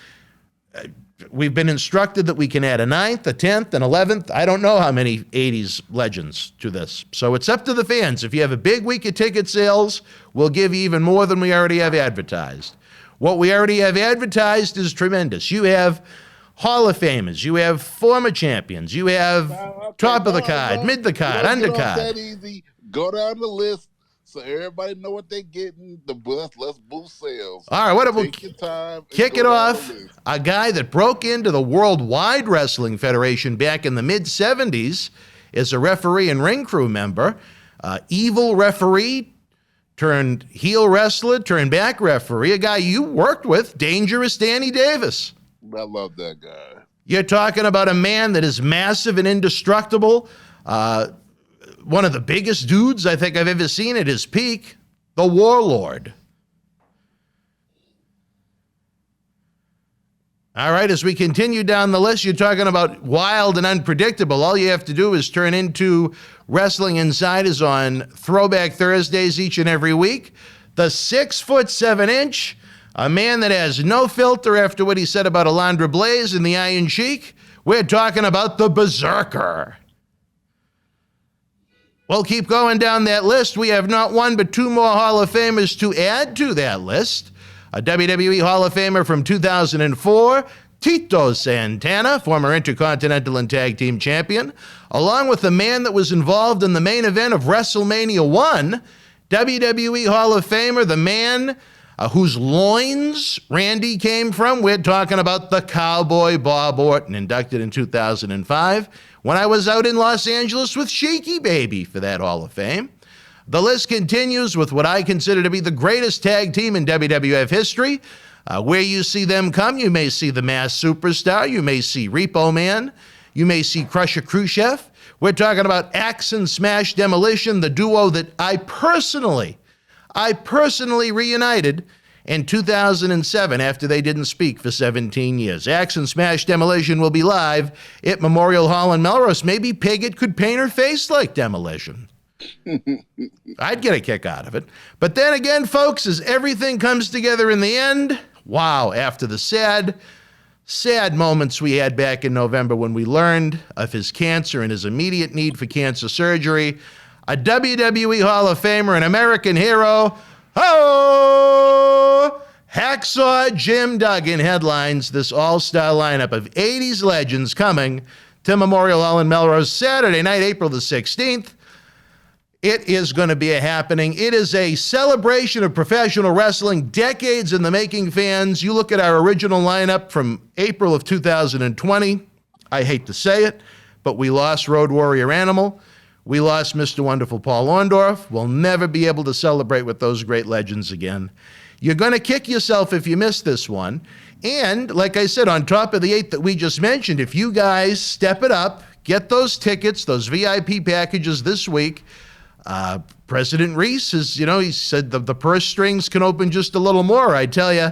we've been instructed that we can add a 9th, a 10th, an 11th. I don't know how many 80s legends to this. So it's up to the fans. If you have a big week of ticket sales, we'll give you even more than we already have advertised. What we already have advertised is tremendous. You have Hall of Famers. You have former champions. You have top of the card, mid the card, undercard. That easy. Go down the list so everybody know what they're getting. Let's boost sales. All right, what if we Take your time. kick it off? A guy that broke into the Worldwide Wrestling Federation back in the mid-'70s as a referee and ring crew member. Evil referee turned heel wrestler, turned back referee. A guy you worked with, Dangerous Danny Davis. I love that guy. You're talking about a man that is massive and indestructible. One of the biggest dudes I think I've ever seen at his peak, the Warlord. All right, as we continue down the list, you're talking about wild and unpredictable. All you have to do is turn into Wrestling Insiders on Throwback Thursdays each and every week. The 6'7", a man that has no filter after what he said about Alundra Blaze and the Iron Sheik. We're talking about the Berzerker. We'll keep going down that list. We have not one but two more Hall of Famers to add to that list. A WWE Hall of Famer from 2004, Tito Santana, former Intercontinental and Tag Team Champion, along with the man that was involved in the main event of WrestleMania 1, WWE Hall of Famer, the man whose loins Randy came from. We're talking about the Cowboy Bob Orton, inducted in 2005, when I was out in Los Angeles with Shaky Baby for that Hall of Fame. The list continues with what I consider to be the greatest tag team in WWF history. Where you see them come, you may see the Masked Superstar, you may see Repo Man, you may see Crusher Khrushchev. We're talking about Axe and Smash Demolition, the duo that I personally reunited in 2007 after they didn't speak for 17 years. Axe and Smash Demolition will be live at Memorial Hall in Melrose. Maybe Piggott could paint her face like Demolition. I'd get a kick out of it. But then again, folks, as everything comes together in the end, wow, after the sad moments we had back in November when we learned of his cancer and his immediate need for cancer surgery, a WWE Hall of Famer, an American hero, Hacksaw Jim Duggan headlines this all-star lineup of 80s legends coming to Memorial Hall in Melrose Saturday night, April the 16th. It is going to be a happening. It is a celebration of professional wrestling, decades in the making, fans. You look at our original lineup from April of 2020. I hate to say it, but we lost Road Warrior Animal. We lost Mr. Wonderful Paul Orndorff. We'll never be able to celebrate with those great legends again. You're going to kick yourself if you miss this one. And like I said, on top of the 8 that we just mentioned, if you guys step it up, get those tickets, those VIP packages this week. President Reese is, he said the purse strings can open just a little more. I tell you,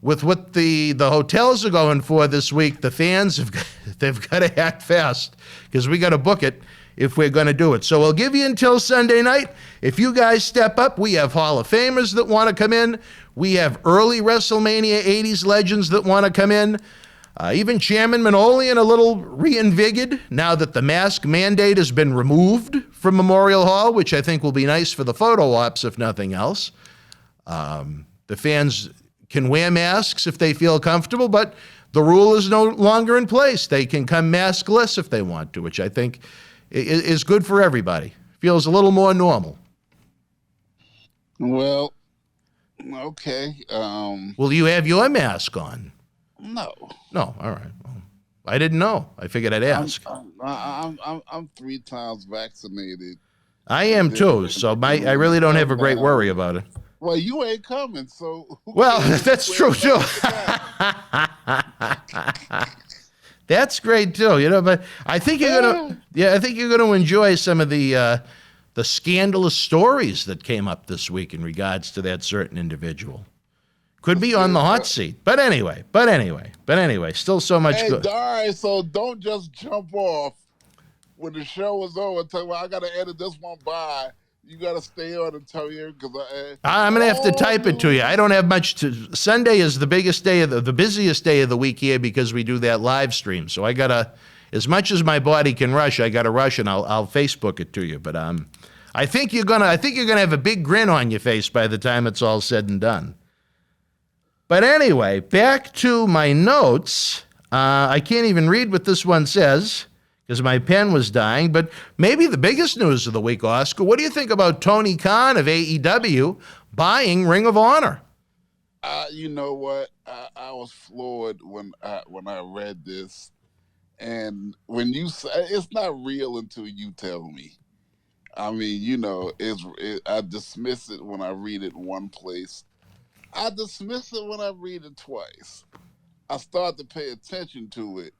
with what the hotels are going for this week, the fans they've got to act fast because we got to book it if we're going to do it. So we'll give you until Sunday night. If you guys step up, we have Hall of Famers that want to come in. We have early WrestleMania 80s legends that want to come in. Even Chairman Manolian a little reinvigorated now that the mask mandate has been removed from Memorial Hall, which I think will be nice for the photo ops, if nothing else. The fans can wear masks if they feel comfortable, but the rule is no longer in place. They can come maskless if they want to, which I think is good for everybody. Feels a little more normal. Well, okay. Will you have your mask on? No. No, all right. Well, I didn't know. I figured I'd ask. I'm 3 times vaccinated. I am too, so I really don't have a great worry about it. Well, you ain't coming, so. Well, that's true too. That's great too, but I think you're gonna enjoy some of the scandalous stories that came up this week in regards to that certain individual. Could be on the hot seat. But anyway, still so much good. All right, so don't just jump off when the show is over and tell me, I got to edit this one by. You got to stay on and tell you because I'm going to have to type it to you. I don't have much to. Sunday is the biggest day of the busiest day of the week here because we do that live stream. So I got to, as much as my body can rush, I got to rush and I'll Facebook it to you. But I think you're going to have a big grin on your face by the time it's all said and done. But anyway, back to my notes. I can't even read what this one says because my pen was dying. But maybe the biggest news of the week, Oscar, what do you think about Tony Khan of AEW buying Ring of Honor? You know what? I was floored when I read this. And when you say it's not real until you tell me. I mean, I dismiss it when I read it one place. I dismiss it when I read it twice. I start to pay attention to it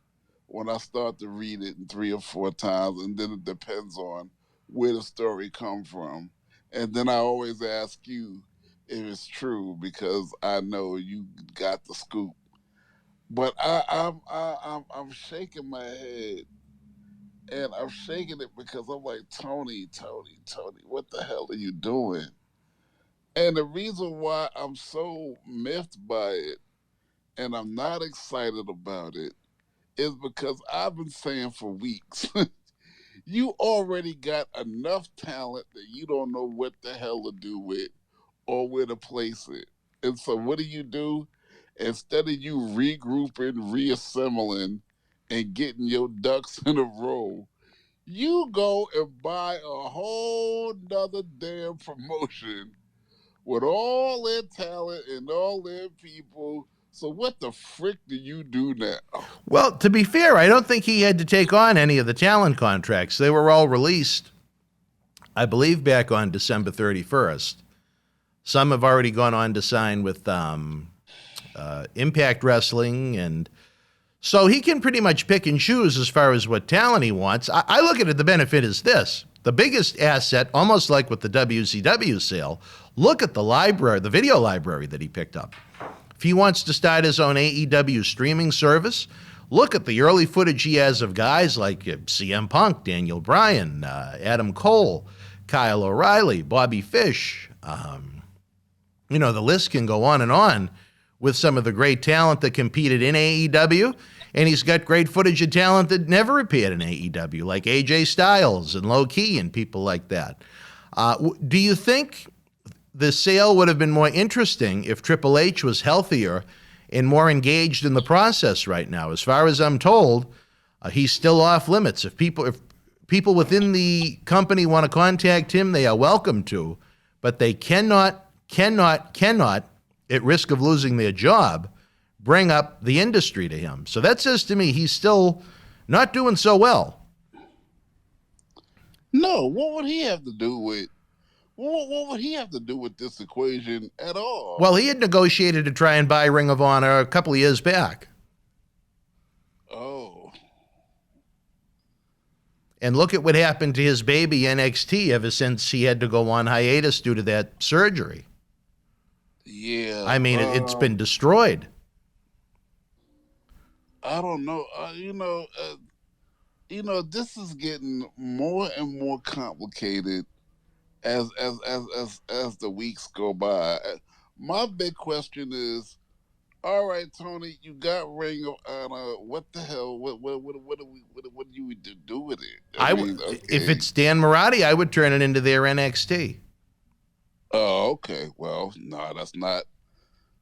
when I start to read it 3 or 4 times, and then it depends on where the story come from. And then I always ask you if it's true because I know you got the scoop. But I'm shaking my head, and I'm shaking it because I'm like, Tony, what the hell are you doing? And the reason why I'm so miffed by it and I'm not excited about it is because I've been saying for weeks, you already got enough talent that you don't know what the hell to do with or where to place it. And so what do? Instead of you regrouping, reassembling, and getting your ducks in a row, you go and buy a whole nother damn promotion with all their talent and all their people. So what the frick do you do now? Well, to be fair, I don't think he had to take on any of the talent contracts. They were all released, I believe, back on December 31st. Some have already gone on to sign with Impact Wrestling, and so he can pretty much pick and choose as far as what talent he wants. I look at it, the benefit is this. The biggest asset, almost like with the WCW sale, look at the library, the video library that he picked up. If he wants to start his own AEW streaming service, look at the early footage he has of guys like CM Punk, Daniel Bryan, Adam Cole, Kyle O'Reilly, Bobby Fish. The list can go on with some of the great talent that competed in AEW. And he's got great footage of talent that never appeared in AEW, like AJ Styles and Low Key and people like that. Do you think the sale would have been more interesting if Triple H was healthier and more engaged in the process right now? As far as I'm told, he's still off limits. If people within the company want to contact him, they are welcome to, but they cannot, at risk of losing their job, bring up the industry to him. So that says to me he's still not doing so well. No, what would he have to do with? What would he have to do with this equation at all? Well, he had negotiated to try and buy Ring of Honor a couple of years back. Oh. And look at what happened to his baby NXT ever since he had to go on hiatus due to that surgery. Yeah. I mean, it's been destroyed. I don't know. This is getting more and more complicated as the weeks go by. My big question is, all right, Tony, you got Ring of Honor. What the hell? What do you do with it? Okay. If it's Dan Marotti, I would turn it into their NXT. Oh, okay. Well, no, that's not.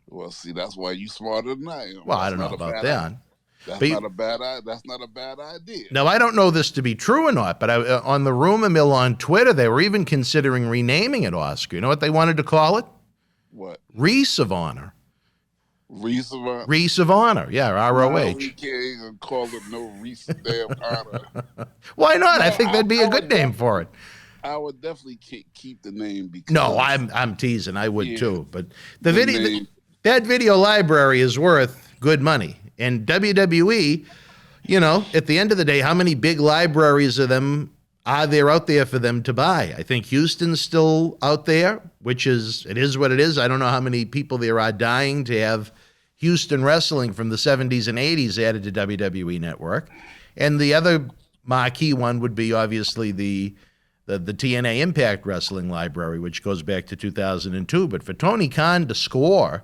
Well, see, that's why you smarter than I am. Well, I don't know about that. That's not a bad idea. Now, I don't know this to be true or not, but on the rumor mill on Twitter, they were even considering renaming it Oscar. You know what they wanted to call it? What? Reese of Honor. Reese of Honor? Reese of Honor, yeah, ROH. No, we can't even call it no Reese damn Honor. Why not? I think that'd be a good name for it. I would definitely keep the name because... No, I'm teasing. I would too. But that video library is worth good money. And WWE, at the end of the day, how many big libraries of them are there out there for them to buy? I think Houston's still out there, it is what it is. I don't know how many people there are dying to have Houston wrestling from the 70s and 80s added to WWE Network. And the other marquee one would be obviously the TNA Impact Wrestling Library, which goes back to 2002. But for Tony Khan to score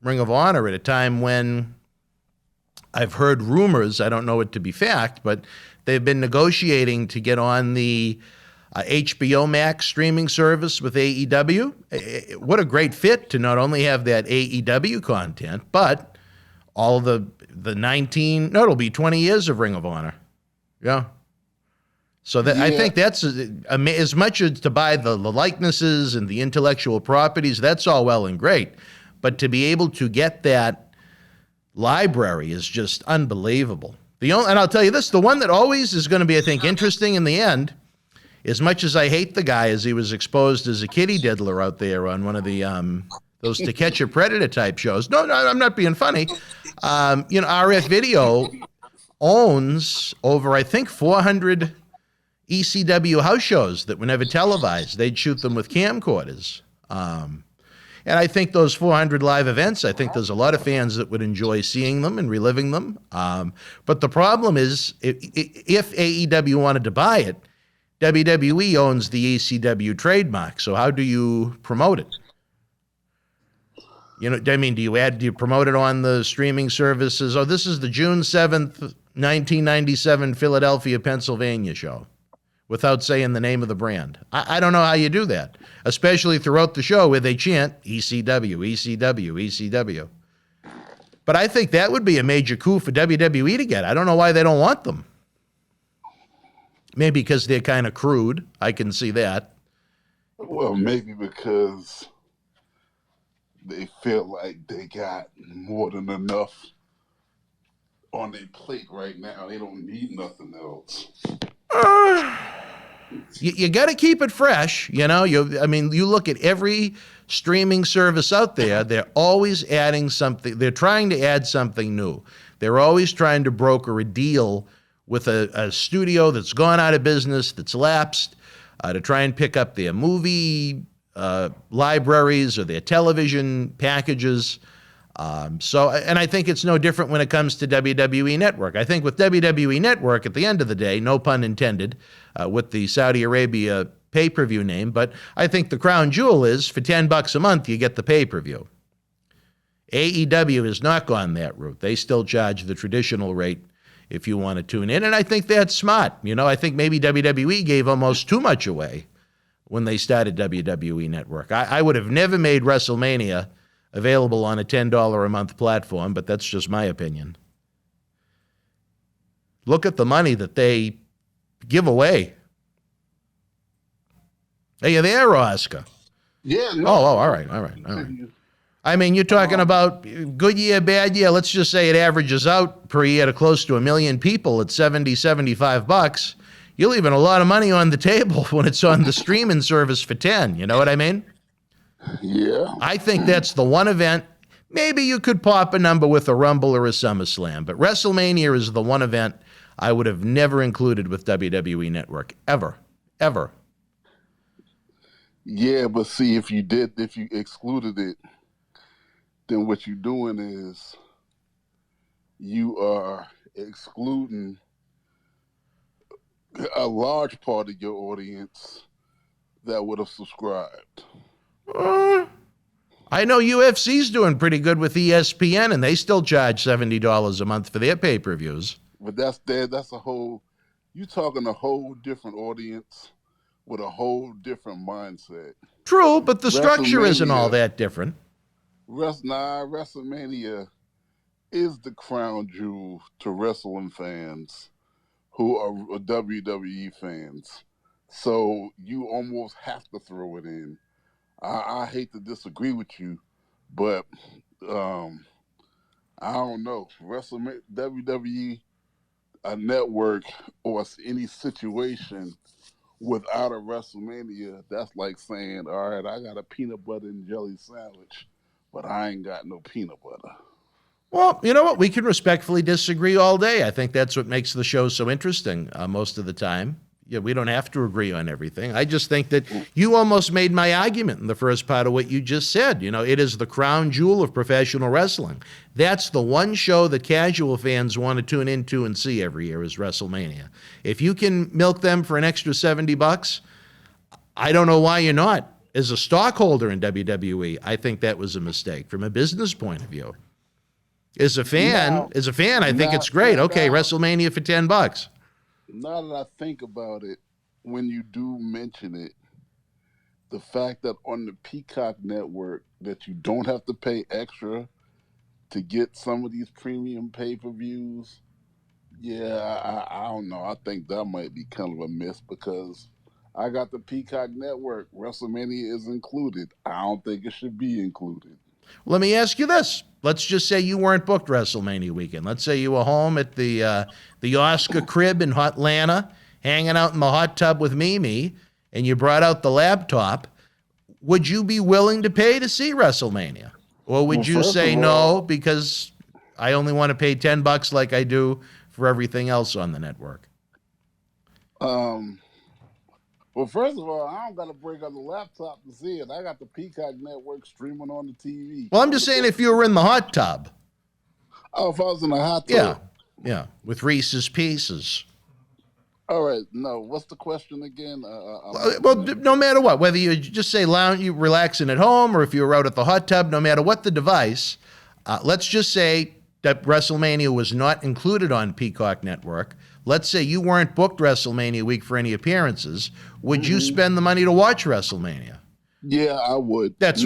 Ring of Honor at a time when I've heard rumors, I don't know it to be fact, but they've been negotiating to get on the HBO Max streaming service with AEW. What a great fit to not only have that AEW content, but all the it'll be 20 years of Ring of Honor. Yeah. So I think that's as much as to buy the likenesses and the intellectual properties, that's all well and great. But to be able to get that library is just unbelievable. And I'll tell you this, the one that always is going to be, I think, interesting in the end, as much as I hate the guy as he was exposed as a kitty diddler out there on one of the those To Catch a Predator type shows. No, I'm not being funny. RF Video owns over, I think, 400 ECW house shows that were never televised. They'd shoot them with camcorders. And I think those 400 live events, I think there's a lot of fans that would enjoy seeing them and reliving them. But the problem is, if AEW wanted to buy it, WWE owns the ECW trademark. So how do you promote it? You know, I mean, do you promote it on the streaming services? Oh, this is the June 7th, 1997 Philadelphia, Pennsylvania show, without saying the name of the brand. I don't know how you do that, especially throughout the show where they chant ECW, ECW, ECW. But I think that would be a major coup for WWE to get. I don't know why they don't want them. Maybe because they're kind of crude. I can see that. Well, maybe because they feel like they got more than enough on their plate right now. They don't need nothing else. You got to keep it fresh, you know. You look at every streaming service out there, they're always adding something. They're trying to add something new. They're always trying to broker a deal with a studio that's gone out of business, that's lapsed, to try and pick up their movie libraries or their television packages. And I think it's no different when it comes to WWE Network. I think with WWE Network, at the end of the day, no pun intended, with the Saudi Arabia pay-per-view name, but I think the crown jewel is for $10 a month, you get the pay-per-view. AEW has not gone that route. They still charge the traditional rate if you want to tune in, and I think that's smart. You know, I think maybe WWE gave almost too much away when they started WWE Network. I would have never made WrestleMania available on a $10 a month platform, but that's just my opinion. Look at the money that they give away. Are you there, Oscar? Yeah. No. Oh, all right. I mean, you're talking about good year, bad year. Let's just say it averages out per year to close to 1 million people at $75. You're leaving a lot of money on the table when it's on the streaming service for 10. You know what I mean? Yeah. I think that's the one event. Maybe you could pop a number with a Rumble or a SummerSlam, but WrestleMania is the one event I would have never included with WWE Network, ever. Yeah, but see, if you excluded it, then what you're doing is you are excluding a large part of your audience that would have subscribed. I know UFC's doing pretty good with ESPN, and they still charge $70 a month for their pay-per-views. But that's a whole, you're talking a whole different audience with a whole different mindset. True, but the structure isn't all that different. WrestleMania is the crown jewel to wrestling fans who are WWE fans. So you almost have to throw it in. I hate to disagree with you, but I don't know. WWE network or any situation without a WrestleMania, that's like saying, all right, I got a peanut butter and jelly sandwich, but I ain't got no peanut butter. Well, you know what? We can respectfully disagree all day. I think that's what makes the show so interesting most of the time. Yeah, we don't have to agree on everything. I just think that you almost made my argument in the first part of what you just said. You know, it is the crown jewel of professional wrestling. That's the one show that casual fans want to tune into and see every year is WrestleMania. If you can milk them for an extra $70, I don't know why you're not. As a stockholder in WWE, I think that was a mistake from a business point of view. As a fan, I think it's great. Okay, WrestleMania for $10. Now that I think about it, when you do mention it, the fact that on the Peacock network that you don't have to pay extra to get some of these premium pay-per-views, I don't know. I think that might be kind of a miss because I got the Peacock network. WrestleMania is included. I don't think it should be included. Let me ask you this. Let's just say you weren't booked WrestleMania weekend. Let's say you were home at the Oscar crib in Atlanta, hanging out in the hot tub with Mimi, and you brought out the laptop. Would you be willing to pay to see WrestleMania? Or would you say no because I only want to pay $10 like I do for everything else on the network? Well, first of all, I don't got to break up the laptop to see it. I got the Peacock network streaming on the TV. Well, I'm just saying if you were in the hot tub. Oh, if I was in the hot tub. Yeah, with Reese's Pieces. All right, no. What's the question again? Well, no matter what, whether you just say lounge, you relaxing at home, or if you were out at the hot tub, no matter what the device, let's just say that WrestleMania was not included on Peacock Network. Let's say you weren't booked WrestleMania week for any appearances. Would you spend the money to watch WrestleMania? Yeah, I would. That's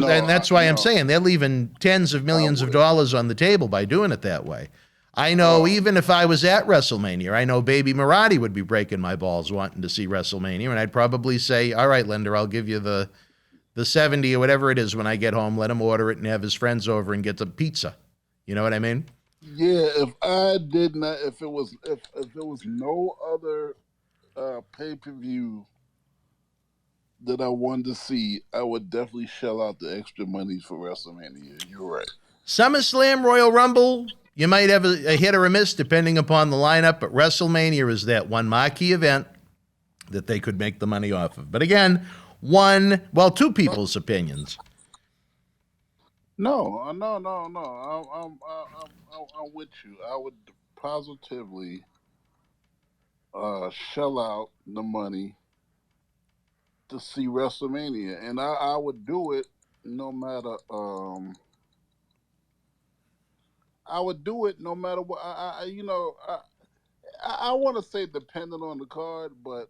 why I'm saying they're leaving tens of millions of dollars on the table by doing it that way. I know even if I was at WrestleMania, I know Baby Marathi would be breaking my balls wanting to see WrestleMania, and I'd probably say, all right, Linda, I'll give you the 70 or whatever it is when I get home. Let him order it and have his friends over and get the pizza. You know what I mean? Yeah, if I did not, if it was no other pay-per-view that I wanted to see, I would definitely shell out the extra money for WrestleMania. You're right. SummerSlam, Royal Rumble, you might have a hit or a miss depending upon the lineup, but WrestleMania is that one marquee event that they could make the money off of. But again, two people's opinions. No. I'm with you. I would positively shell out the money to see WrestleMania, and I would do it no matter. I would do it no matter what. I want to say depending on the card, but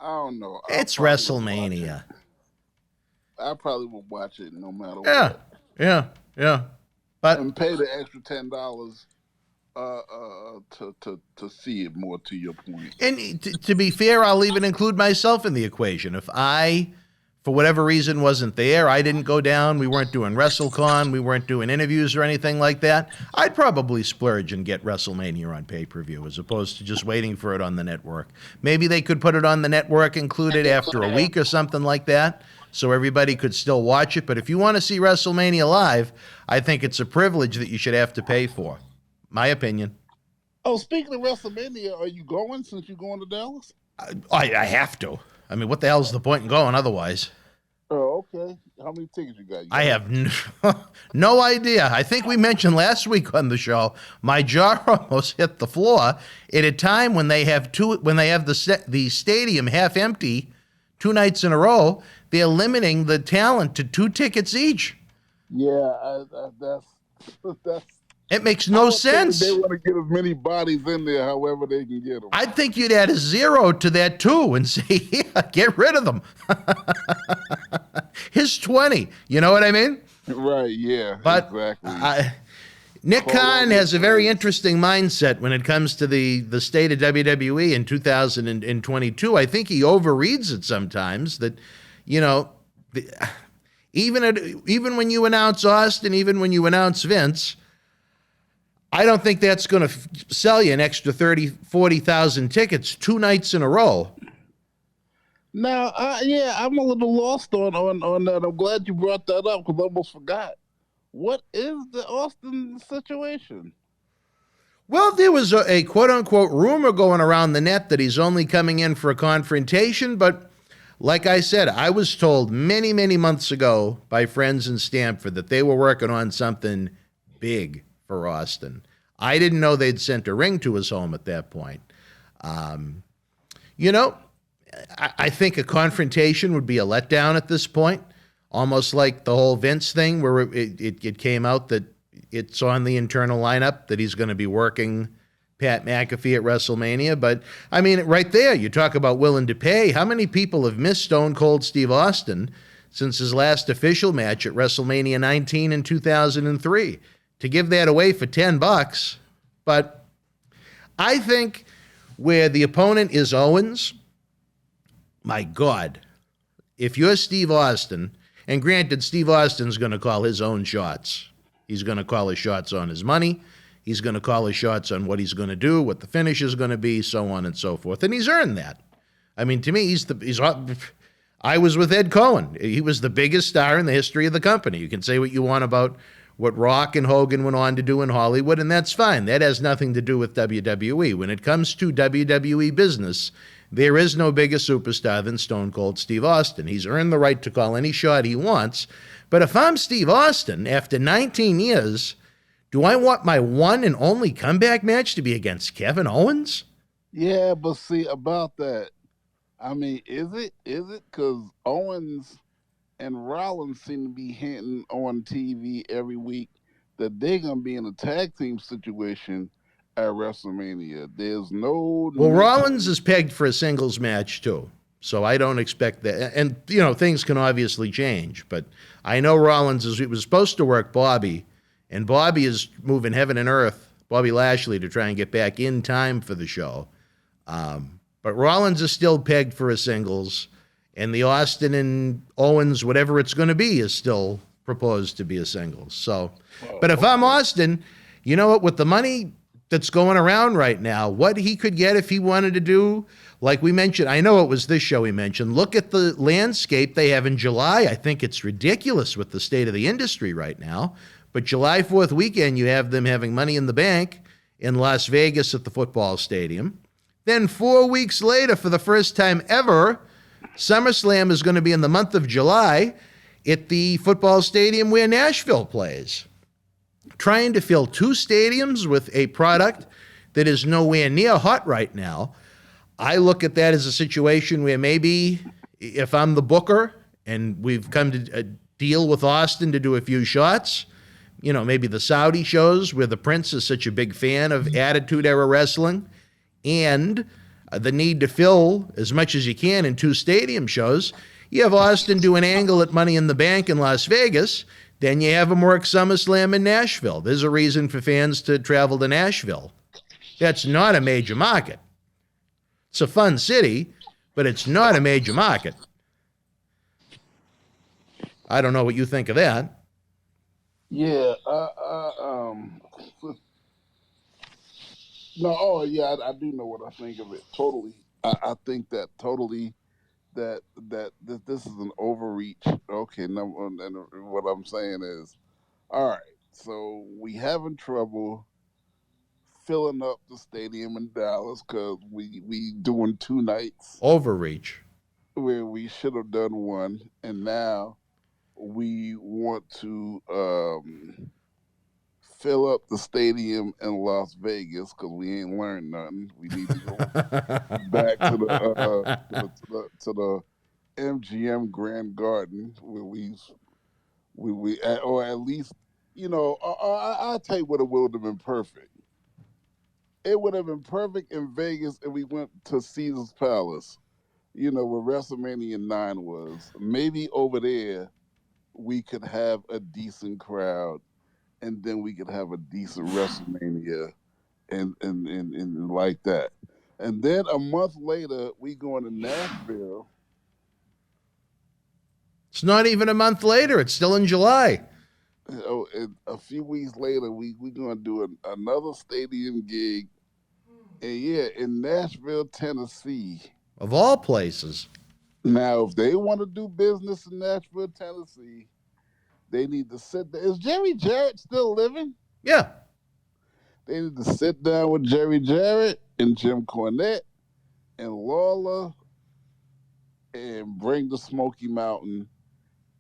I don't know. It's WrestleMania. I probably would watch it no matter what. Yeah. But and pay the extra $10 to see it. More to your point. And to be fair, I'll even include myself in the equation. If I, for whatever reason, wasn't there, I didn't go down, we weren't doing WrestleCon, we weren't doing interviews or anything like that, I'd probably splurge and get WrestleMania on pay-per-view as opposed to just waiting for it on the network. Maybe they could put it on the network included after a week or something like that, so everybody could still watch it. But if you want to see WrestleMania live, I think it's a privilege that you should have to pay for. My opinion. Oh, speaking of WrestleMania, are you going since you're going to Dallas? I have to. I mean, what the hell's the point in going otherwise? Oh, okay. How many tickets you got? I have no idea. I think we mentioned last week on the show, my jaw almost hit the floor at a time when they have the stadium half empty 2 nights in a row. They're limiting the talent to 2 tickets each. Yeah, that's it makes no sense. They want to get as many bodies in there, however they can get them. I think you'd add a 0 to that too and say, yeah, get rid of them. Here's 20. You know what I mean? Right. Yeah. But exactly. Nick Khan has a very interesting mindset when it comes to the state of WWE in 2022. I think he overreads it sometimes. That, even when you announce Austin, even when you announce Vince, I don't think that's going to sell you an extra 30,000, 40,000 tickets 2 nights in a row. Now, I'm a little lost on that. I'm glad you brought that up because I almost forgot. What is the Austin situation? Well, there was a quote-unquote rumor going around the net that he's only coming in for a confrontation, but like I said, I was told many, many months ago by friends in Stamford that they were working on something big for Austin. I didn't know they'd sent a ring to his home at that point. I think a confrontation would be a letdown at this point, almost like the whole Vince thing where it came out that it's on the internal lineup that he's going to be working Pat McAfee at WrestleMania. But, I mean, right there, you talk about willing to pay. How many people have missed Stone Cold Steve Austin since his last official match at WrestleMania 19 in 2003? To give that away for $10. But I think where the opponent is Owens, my God, if you're Steve Austin, and granted, Steve Austin's going to call his own shots. He's going to call his shots on his money. He's going to call his shots on what he's going to do, what the finish is going to be, so on and so forth. And he's earned that. I mean, to me, I was with Ed Cohen. He was the biggest star in the history of the company. You can say what you want about what Rock and Hogan went on to do in Hollywood, and that's fine. That has nothing to do with WWE. When it comes to WWE business, there is no bigger superstar than Stone Cold Steve Austin. He's earned the right to call any shot he wants. But if I'm Steve Austin, after 19 years, do I want my one and only comeback match to be against Kevin Owens? Yeah, but see, about that, I mean, is it? Because Owens and Rollins seem to be hinting on TV every week that they're going to be in a tag team situation at WrestleMania. There's no... Well, Rollins is pegged for a singles match, too. So I don't expect that. And, you know, things can obviously change. But I know Rollins was supposed to work Bobby, and Bobby is moving heaven and earth, Bobby Lashley, to try and get back in time for the show. But Rollins is still pegged for a singles, and the Austin and Owens, whatever it's going to be, is still proposed to be a singles. So, but if I'm Austin, you know what, with the money that's going around right now, what he could get if he wanted to do, like we mentioned, I know it was this show we mentioned, look at the landscape they have in July. I think it's ridiculous with the state of the industry right now. But July 4th weekend, you have them having Money in the Bank in Las Vegas at the football stadium. Then 4 weeks later, for the first time ever, SummerSlam is going to be in the month of July at the football stadium where Nashville plays. Trying to fill 2 stadiums with a product that is nowhere near hot right now, I look at that as a situation where maybe if I'm the booker and we've come to deal with Austin to do a few shots, you know, maybe the Saudi shows where the Prince is such a big fan of Attitude Era Wrestling, and the need to fill as much as you can in 2 stadium shows, you have Austin do an angle at Money in the Bank in Las Vegas, then you have him work SummerSlam in Nashville. There's a reason for fans to travel to Nashville. That's not a major market. It's a fun city, but it's not a major market. I don't know what you think of that. Yeah, no, oh yeah, I do know what I think of it. Totally, I think that totally that this is an overreach. Okay, and what I'm saying is, all right, so we having trouble filling up the stadium in Dallas because we doing 2 nights Overreach. where we should have done 1, and now we want to fill up the stadium in Las Vegas because we ain't learned nothing. We need to go back to the MGM Grand Garden where we or at least, you know, I'll tell you what, it would have been perfect. It would have been perfect in Vegas if we went to Caesar's Palace, you know, where WrestleMania 9 was. Maybe over there we could have a decent crowd, and then we could have a decent WrestleMania and like that. And then a month later, we going to Nashville. It's not even a month later. It's still in July. Oh, and a few weeks later, we going to do another stadium gig. And yeah, in Nashville, Tennessee. Of all places. Now, if they want to do business in Nashville, Tennessee, they need to sit there. Is Jerry Jarrett still living? Yeah. They need to sit down with Jerry Jarrett and Jim Cornette and Lawler and bring the Smoky Mountain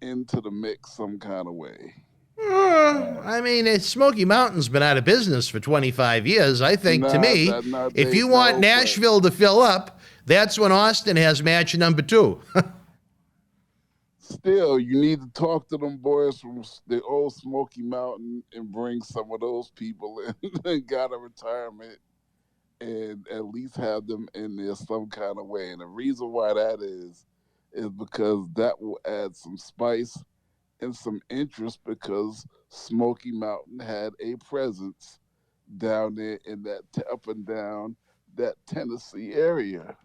into the mix some kind of way. I mean, Smoky Mountain's been out of business for 25 years. I think, to me, if you want Nashville to fill up, that's when Austin has match number 2. Still, you need to talk to them boys from the old Smoky Mountain and bring some of those people in and got a retirement and at least have them in there some kind of way. And the reason why that is because that will add some spice and some interest because Smoky Mountain had a presence down there in that up and down that Tennessee area.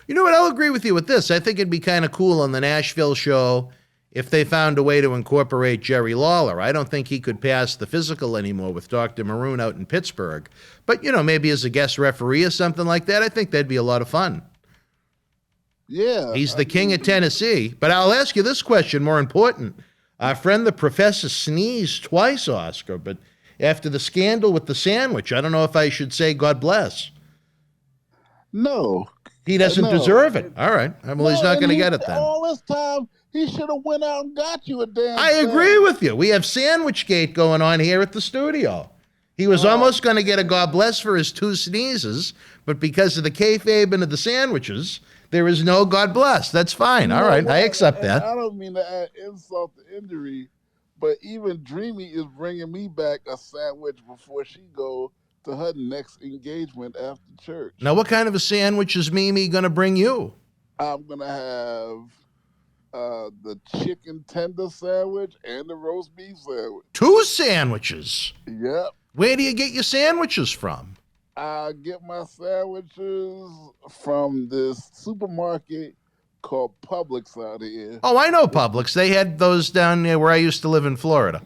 You know what? I'll agree with you with this. I think it'd be kind of cool on the Nashville show if they found a way to incorporate Jerry Lawler. I don't think he could pass the physical anymore with Dr. Maroon out in Pittsburgh. But, you know, maybe as a guest referee or something like that, I think that'd be a lot of fun. Yeah. He's the king of Tennessee. But I'll ask you this question, more important. Our friend the professor sneezed twice, Oscar, but after the scandal with the sandwich, I don't know if I should say God bless. No. He doesn't No. deserve it. All right. Well, he's not going to get it then. All this time, he should have went out and got you a damn I agree sandwich. with you. We have sandwich gate going on here at the studio. He was almost going to get a God bless for his 2 sneezes, but because of the kayfabe and of the sandwiches, there is no God bless. That's fine. All right. I accept that. I don't mean to add insult to injury, but even Dreamy is bringing me back a sandwich before she go to her next engagement after church. Now, what kind of a sandwich is Mimi going to bring you? I'm going to have the chicken tender sandwich and the roast beef sandwich. 2 sandwiches. Yep. Where do you get your sandwiches from? I get my sandwiches from this supermarket called Publix out here. Oh, I know Publix. They had those down there where I used to live in Florida.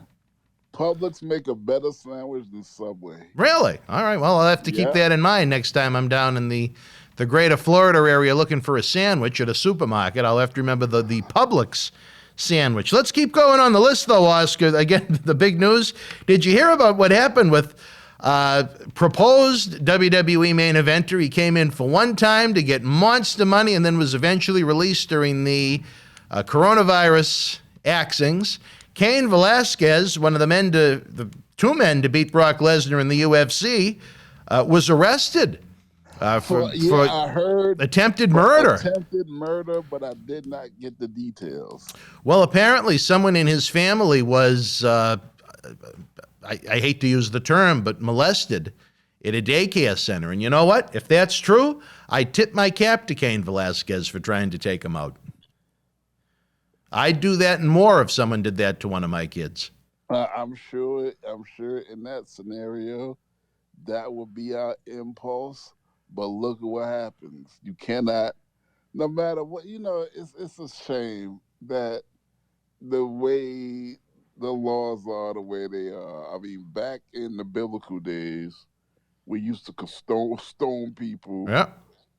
Publix make a better sandwich than Subway. Really? All right. Well, I'll have to keep that in mind next time I'm down in the greater Florida area looking for a sandwich at a supermarket. I'll have to remember the Publix sandwich. Let's keep going on the list, though, Oscar. Again, the big news. Did you hear about what happened with proposed WWE main eventer? He came in for one time to get monster money and then was eventually released during the coronavirus axings. Cain Velasquez, one of the 2 men to beat Brock Lesnar in the UFC, was arrested for I heard attempted murder. Attempted murder, but I did not get the details. Well, apparently someone in his family was, I hate to use the term, but molested at a daycare center. And you know what? If that's true, I tip my cap to Cain Velasquez for trying to take him out. I'd do that and more if someone did that to one of my kids. I'm sure in that scenario, that would be our impulse. But look at what happens. You cannot, no matter what, it's a shame that the way the laws are the way they are. I mean, back in the biblical days, we used to stone people,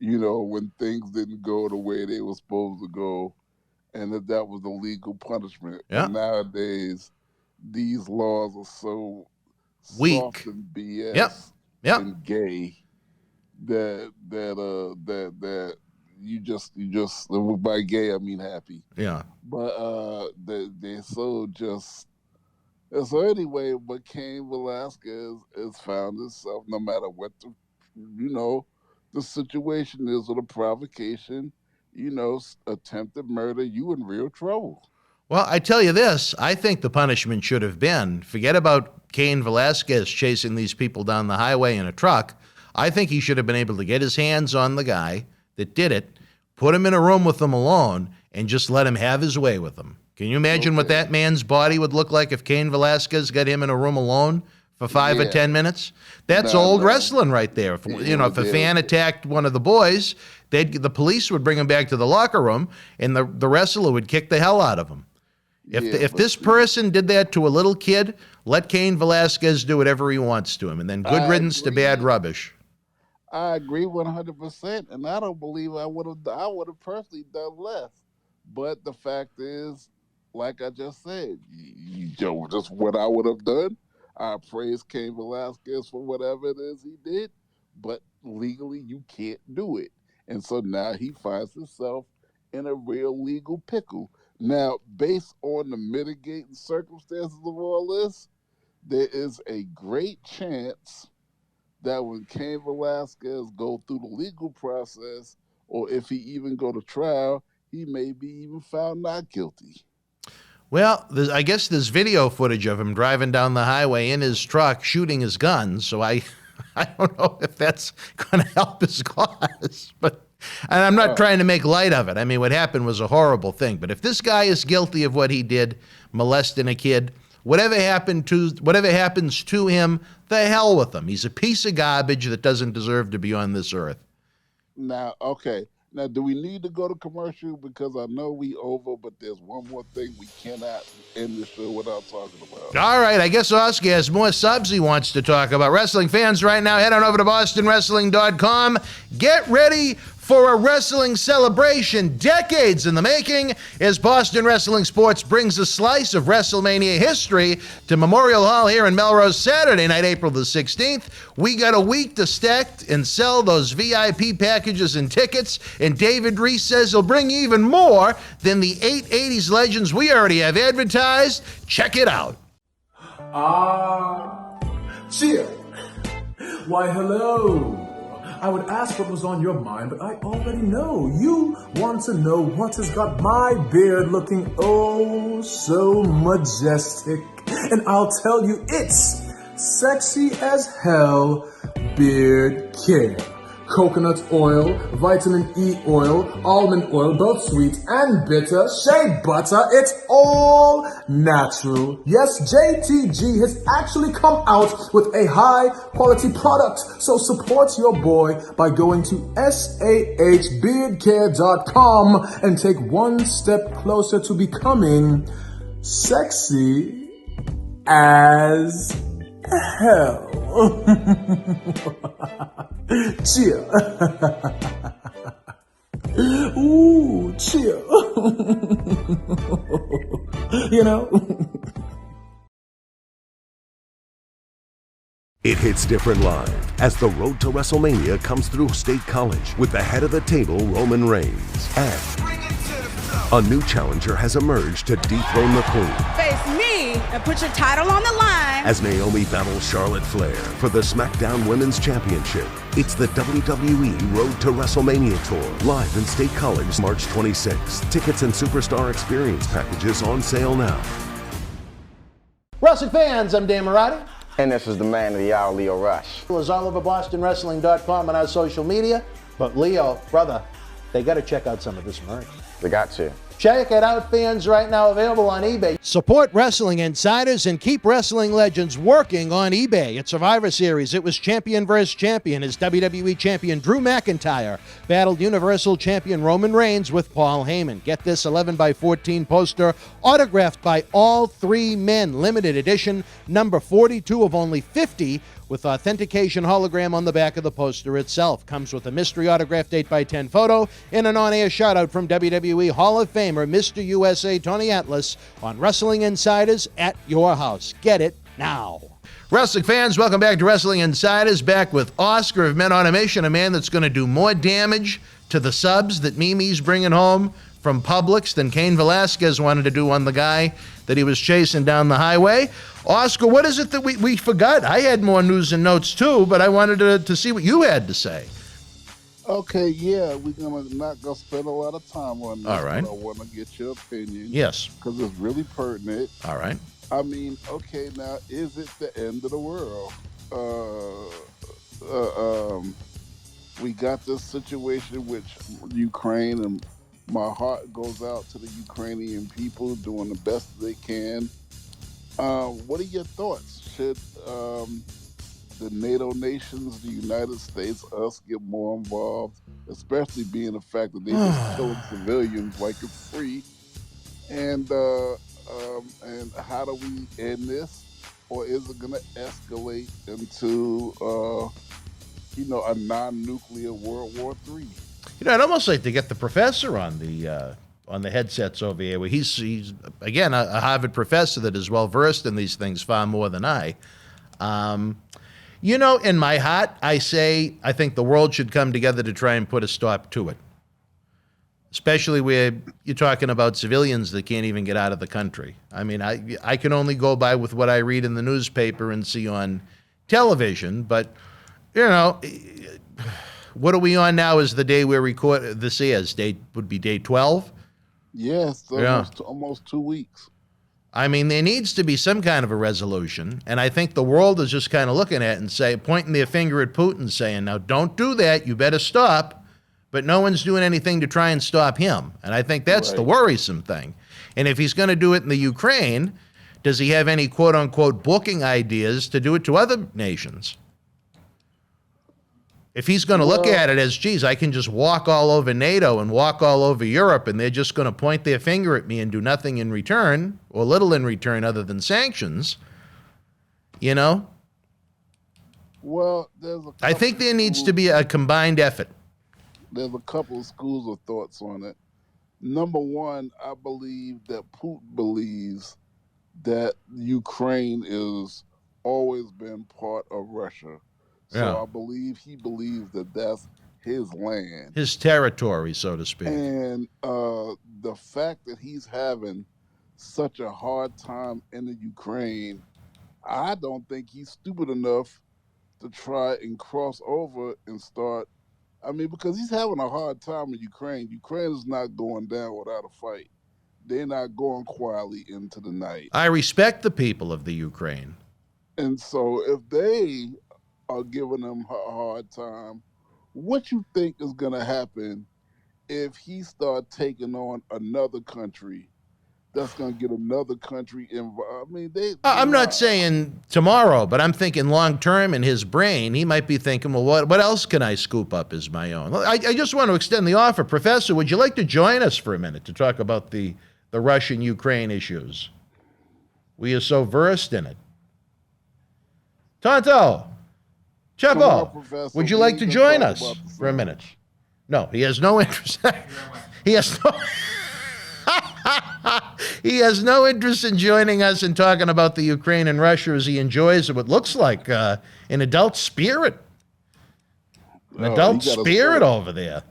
when things didn't go the way they were supposed to go, and that was a legal punishment. Yeah. And nowadays, these laws are so weak soft and BS and gay that you just by gay I mean happy. Yeah. But they're so just. So anyway, but Cain Velasquez has found himself, no matter what the situation is or the provocation, attempted murder, you in real trouble. Well, I tell you this, I think the punishment should have been, forget about Cain Velasquez chasing these people down the highway in a truck. I think he should have been able to get his hands on the guy that did it, put him in a room with them alone, and just let him have his way with them. Can you imagine what that man's body would look like if Cain Velasquez got him in a room alone for 5 or 10 minutes? That's old wrestling right there. If a fan attacked one of the boys, the police would bring him back to the locker room, and the wrestler would kick the hell out of him. If this person did that to a little kid, let Cain Velasquez do whatever he wants to him, and then good riddance to bad rubbish. I agree 100%, and I don't believe I would have personally done less. But the fact is, like I just said, just what I would have done. I praise Cain Velasquez for whatever it is he did, but legally you can't do it. And so now he finds himself in a real legal pickle. Now, based on the mitigating circumstances of all this, there is a great chance that when Cain Velasquez go through the legal process, or if he even go to trial, he may be even found not guilty. Well, I guess there's video footage of him driving down the highway in his truck shooting his gun, so I don't know if that's going to help his cause. And I'm not trying to make light of it. I mean, what happened was a horrible thing. But if this guy is guilty of what he did, molesting a kid, whatever happens to him, the hell with him. He's a piece of garbage that doesn't deserve to be on this earth. Now, okay. Now, do we need to go to commercial? Because I know we over, but there's one more thing we cannot end the show without talking about. All right, I guess Oscar has more subs he wants to talk about. Wrestling fans right now, head on over to BostonWrestling.com. Get ready for a wrestling celebration decades in the making as Boston Wrestling Sports brings a slice of WrestleMania history to Memorial Hall here in Melrose Saturday night, April the 16th. We got a week to stack and sell those VIP packages and tickets, and David Reese says he'll bring you even more than the 8 80s legends we already have advertised. Check it out. Cheer. Why, hello. I would ask what was on your mind, but I already know. You want to know what has got my beard looking oh so majestic. And I'll tell you, it's sexy as hell beard care. Coconut oil, vitamin E oil, almond oil, both sweet and bitter, shea butter, it's all natural. Yes, JTG has actually come out with a high quality product. So support your boy by going to sahbeardcare.com and take one step closer to becoming sexy as hell. Cheer. Ooh, cheer. You know? It hits different live as the road to WrestleMania comes through State College with the head of the table, Roman Reigns. And a new challenger has emerged to dethrone the Queen. Face me and put your title on the line. As Naomi battles Charlotte Flair for the SmackDown Women's Championship. It's the WWE Road to WrestleMania Tour, live in State College, March 26th. Tickets and Superstar Experience packages on sale now. Wrestling fans, I'm Dan Marotti. And this is the man of the hour, Leo Rush. It was all over BostonWrestling.com and our social media. But Leo, brother, they got to check out some of this merch. They got to. Check it out, fans, right now, available on eBay. Support Wrestling Insiders and keep wrestling legends working on eBay. At Survivor Series, it was champion versus champion as WWE champion Drew McIntyre battled Universal champion Roman Reigns with Paul Heyman. Get this 11x14 poster autographed by all three men. Limited edition, number 42 of only 50, with authentication hologram on the back of the poster itself. Comes with a mystery autographed 8x10 photo and an on-air shout-out from WWE Hall of Famer Mr. USA Tony Atlas on Wrestling Insiders at your house. Get it now. Wrestling fans, welcome back to Wrestling Insiders, back with Oscar of Men Automation, a man that's going to do more damage to the subs that Mimi's bringing home from Publix than Cain Velasquez wanted to do on the guy that he was chasing down the highway. Oscar, what is it that we forgot? I had more news and notes too, but I wanted to see what you had to say. Okay, yeah, we're not gonna spend a lot of time on this. All right. But I want to get your opinion. Yes. Because it's really pertinent. All right. I mean, okay, now, is it the end of the world? We got this situation with Ukraine, and my heart goes out to the Ukrainian people doing the best they can. What are your thoughts? Should the NATO nations, the United States, us get more involved, especially being the fact that they just killing civilians like it's free? And how do we end this? Or is it going to escalate into, a non-nuclear World War III? I'd almost like to get the professor on the headsets over here. Where he's again a Harvard professor that is well versed in these things far more than I. In my heart, I think the world should come together to try and put a stop to it. Especially where you're talking about civilians that can't even get out of the country. I mean, I can only go by with what I read in the newspaper and see on television, but what are we on now is the day we record this is. Would be day 12? Yes, almost 2 weeks. I mean, there needs to be some kind of a resolution, and I think the world is just kind of looking at it and pointing their finger at Putin saying, now don't do that, you better stop, but no one's doing anything to try and stop him. And I think that's the worrisome thing. And if he's going to do it in the Ukraine, does he have any quote-unquote booking ideas to do it to other nations? If he's going to look at it as, geez, I can just walk all over NATO and walk all over Europe, and they're just going to point their finger at me and do nothing in return, or little in return other than sanctions, Well, there's I think there needs to be a combined effort. there's a couple of schools of thoughts on it. Number one, I believe that Putin believes that Ukraine is always been part of Russia. So Yeah. I believe he believes that that's his land. His territory, so to speak. And the fact that he's having such a hard time in the Ukraine, I don't think he's stupid enough to try and cross over and start. I mean, because he's having a hard time in Ukraine. Ukraine is not going down without a fight. They're not going quietly into the night. I respect the people of the Ukraine. And so if they are giving him a hard time, what you think is going to happen if he start taking on another country that's going to get another country involved? I mean, I'm not saying tomorrow, but I'm thinking long term in his brain. He might be thinking, well, what else can I scoop up as my own? I just want to extend the offer. Professor, would you like to join us for a minute to talk about the Russian-Ukraine issues? We are so versed in it. Tonto, Chepo, would you like to join us for a minute? No, he has no interest. He has no... He has no interest in joining us and talking about the Ukraine and Russia as he enjoys what looks like an adult spirit. An adult spirit over there.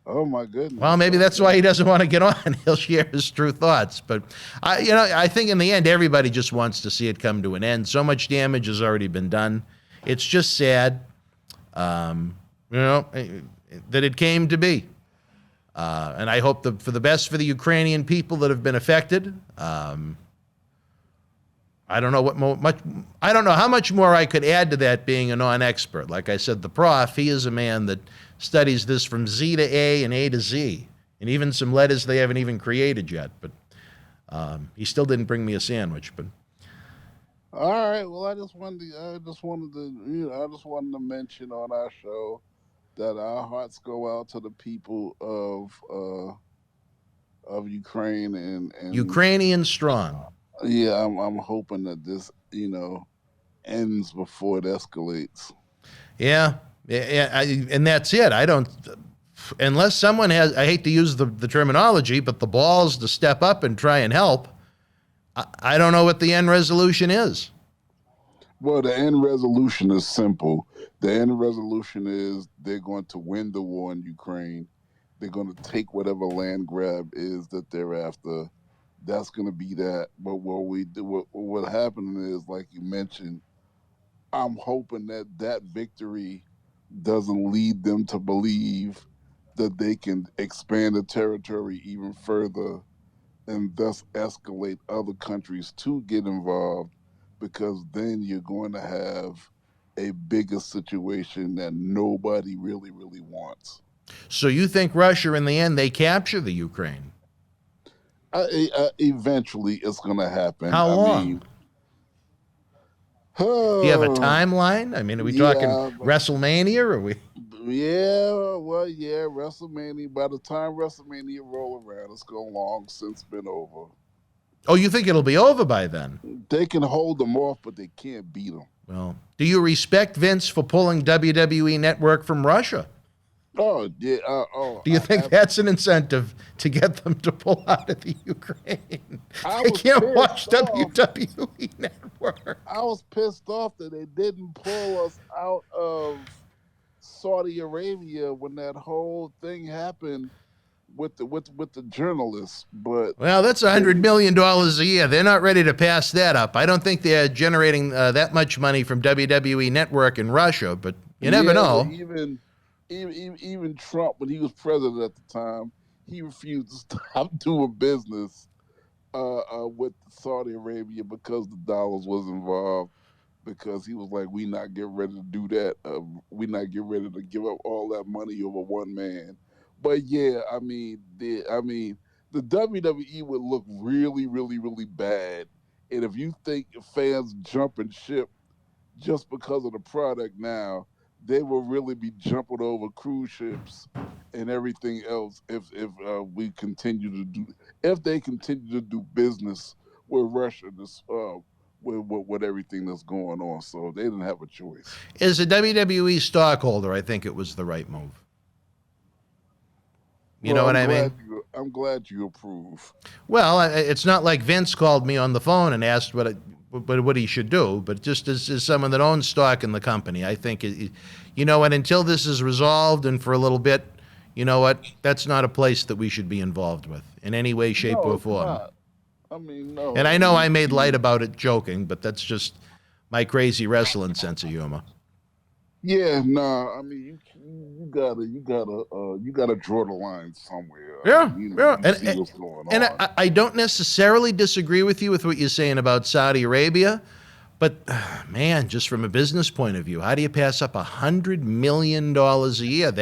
Oh, my goodness. Well, maybe that's why he doesn't want to get on. He'll share his true thoughts. But, I think in the end, everybody just wants to see it come to an end. So much damage has already been done. It's just sad, that it came to be. And I hope for the best for the Ukrainian people that have been affected. I don't know I don't know how much more I could add to that being a non-expert. Like I said, the prof, he is a man that studies this from Z to A and A to Z, and even some letters they haven't even created yet. But he still didn't bring me a sandwich. But all right, well, I just wanted to mention on our show that our hearts go out to the people of Ukraine and Ukrainian strong. Yeah, I'm hoping that this ends before it escalates. Yeah, and that's it. I don't, unless someone has. I hate to use the terminology, but the balls to step up and try and help. I don't know what the end resolution is. Well, the end resolution is simple. The end resolution is they're going to win the war in Ukraine. They're going to take whatever land grab is that they're after. That's going to be that. But what happened is, like you mentioned, I'm hoping that victory doesn't lead them to believe that they can expand the territory even further and thus escalate other countries to get involved, because then you're going to have a bigger situation that nobody really, really wants. So you think Russia, in the end, they capture the Ukraine? Eventually, it's going to happen. How long? Do you have a timeline? I mean, are we talking WrestleMania, or are we? Yeah, WrestleMania. By the time WrestleMania roll around, it's going long since been over. Oh, you think it'll be over by then? They can hold them off, but they can't beat them. Well, do you respect Vince for pulling WWE Network from Russia? Oh, yeah. Do you think that's an incentive to get them to pull out of the Ukraine? They can't watch WWE Network. I was pissed off that they didn't pull us out of Saudi Arabia when that whole thing happened with the journalists. But well, that's $100 million a year. They're not ready to pass that up. I don't think they're generating that much money from WWE Network in Russia, but you never know. Even Trump, when he was president at the time, he refused to stop doing business with Saudi Arabia because the dollars was involved. Because he was like, we not get ready to do that. We not get ready to give up all that money over one man. But yeah, I mean, the WWE would look really, really, really bad. And if you think fans jumping ship just because of the product now, they will really be jumping over cruise ships and everything else if they continue to do business with Russia with everything that's going on. So they didn't have a choice. As a WWE stockholder, I think it was the right move. You know what I mean? I'm glad you approve. Well, it's not like Vince called me on the phone and asked what he should do, but just as someone that owns stock in the company, I think, you know what, until this is resolved and for a little bit, you know what, that's not a place that we should be involved with in any way, shape, or form. Not. I mean, no. And I know I made light about it joking, but that's just my crazy wrestling sense of humor. Yeah, I mean, you gotta draw the line somewhere. Yeah, See what's going and on. I don't necessarily disagree with you with what you're saying about Saudi Arabia, but man, just from a business point of view, how do you pass up $100 million a year?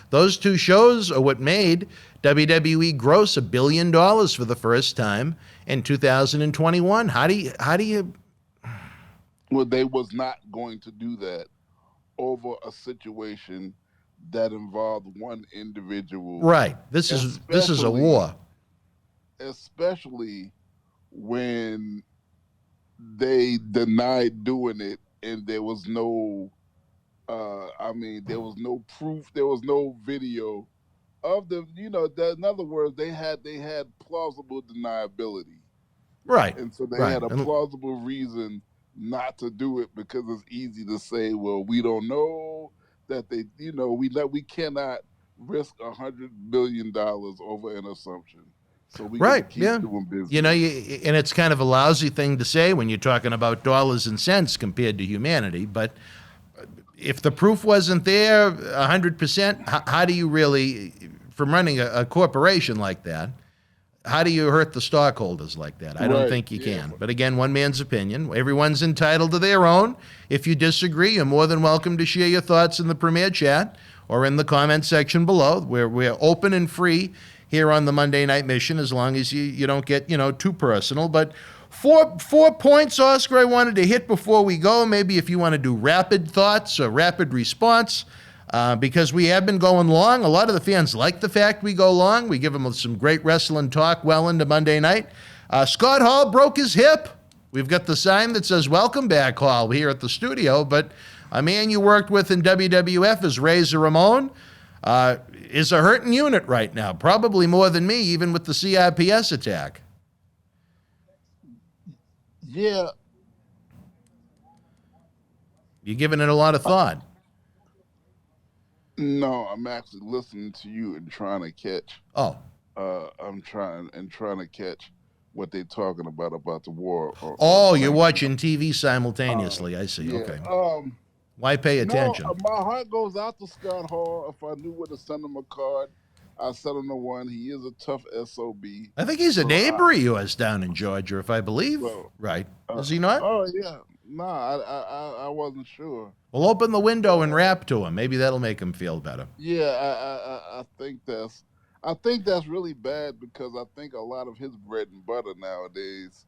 Those two shows are what made WWE gross $1 billion for the first time in 2021. How do you? Well, they was not going to do that over a situation that involved one individual. Right. This is a war. Especially when they denied doing it and there was no there was no proof, there was no video of them, in other words, they had plausible deniability. Right. And so they had a plausible reason not to do it, because it's easy to say, well, we don't know that they, we cannot risk $100 billion over an assumption. So we gotta keep doing business. And it's kind of a lousy thing to say when you're talking about dollars and cents compared to humanity. But if the proof wasn't there 100%, how do you really, from running a corporation like that, how do you hurt the stockholders like that? I don't think you can. But again, one man's opinion. Everyone's entitled to their own. If you disagree, you're more than welcome to share your thoughts in the Premier Chat or in the comment section below. We're open and free here on the Monday Night Mission, as long as you don't get, too personal. But four points, Oscar, I wanted to hit before we go. Maybe if you want to do rapid thoughts or rapid response, because we have been going long. A lot of the fans like the fact we go long. We give them some great wrestling talk well into Monday night. Scott Hall broke his hip. We've got the sign that says welcome back, Hall, here at the studio. But a man you worked with in WWF is Razor Ramon. Is a hurting unit right now, probably more than me, even with the CRPS attack. Yeah. You're giving it a lot of thought. No, I'm actually listening to you and trying to catch. I'm trying to catch what they're talking about the war. You're watching TV simultaneously. I see. Yeah. Okay. Why pay attention? No, my heart goes out to Scott Hall. If I knew where to send him a card, I'd send him the one. He is a tough SOB. I think he's a neighbor of yours down in Georgia, if I believe. Right. Is he not? Oh, yeah. No, I wasn't sure. Well, open the window and rap to him. Maybe that'll make him feel better. Yeah, I think that's really bad, because I think a lot of his bread and butter nowadays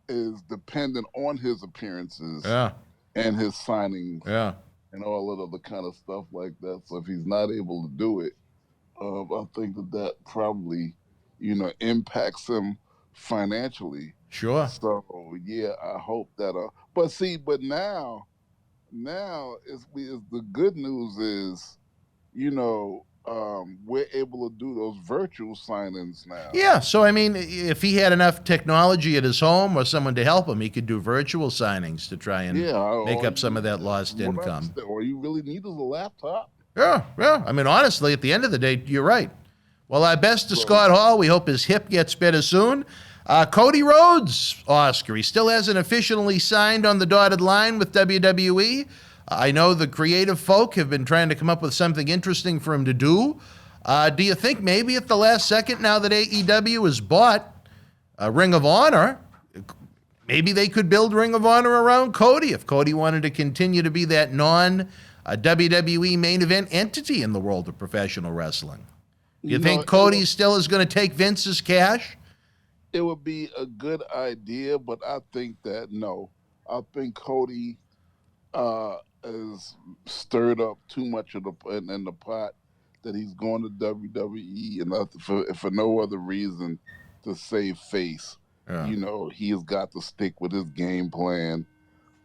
is dependent on his appearances. Yeah. And his signings, and all of the kind of stuff like that. So if he's not able to do it, I think that probably, impacts him financially. Sure. So yeah, I hope that. But now is the good news is, we're able to do those virtual signings now. Yeah, so I mean, if he had enough technology at his home or someone to help him, he could do virtual signings to try and make up some of that lost income. All you really need is a laptop. Yeah. I mean, honestly, at the end of the day, you're right. Well, our best to Scott Hall. We hope his hip gets better soon. Cody Rhodes, Oscar, he still hasn't officially signed on the dotted line with WWE. I know the creative folk have been trying to come up with something interesting for him to do. Do you think maybe at the last second, now that AEW has bought Ring of Honor, maybe they could build Ring of Honor around Cody if Cody wanted to continue to be that non-WWE main event entity in the world of professional wrestling? Do you think Cody still is going to take Vince's cash? It would be a good idea, but I think that no. I think Cody has stirred up too much in the pot, that he's going to WWE, and for no other reason to save face. Yeah. He has got to stick with his game plan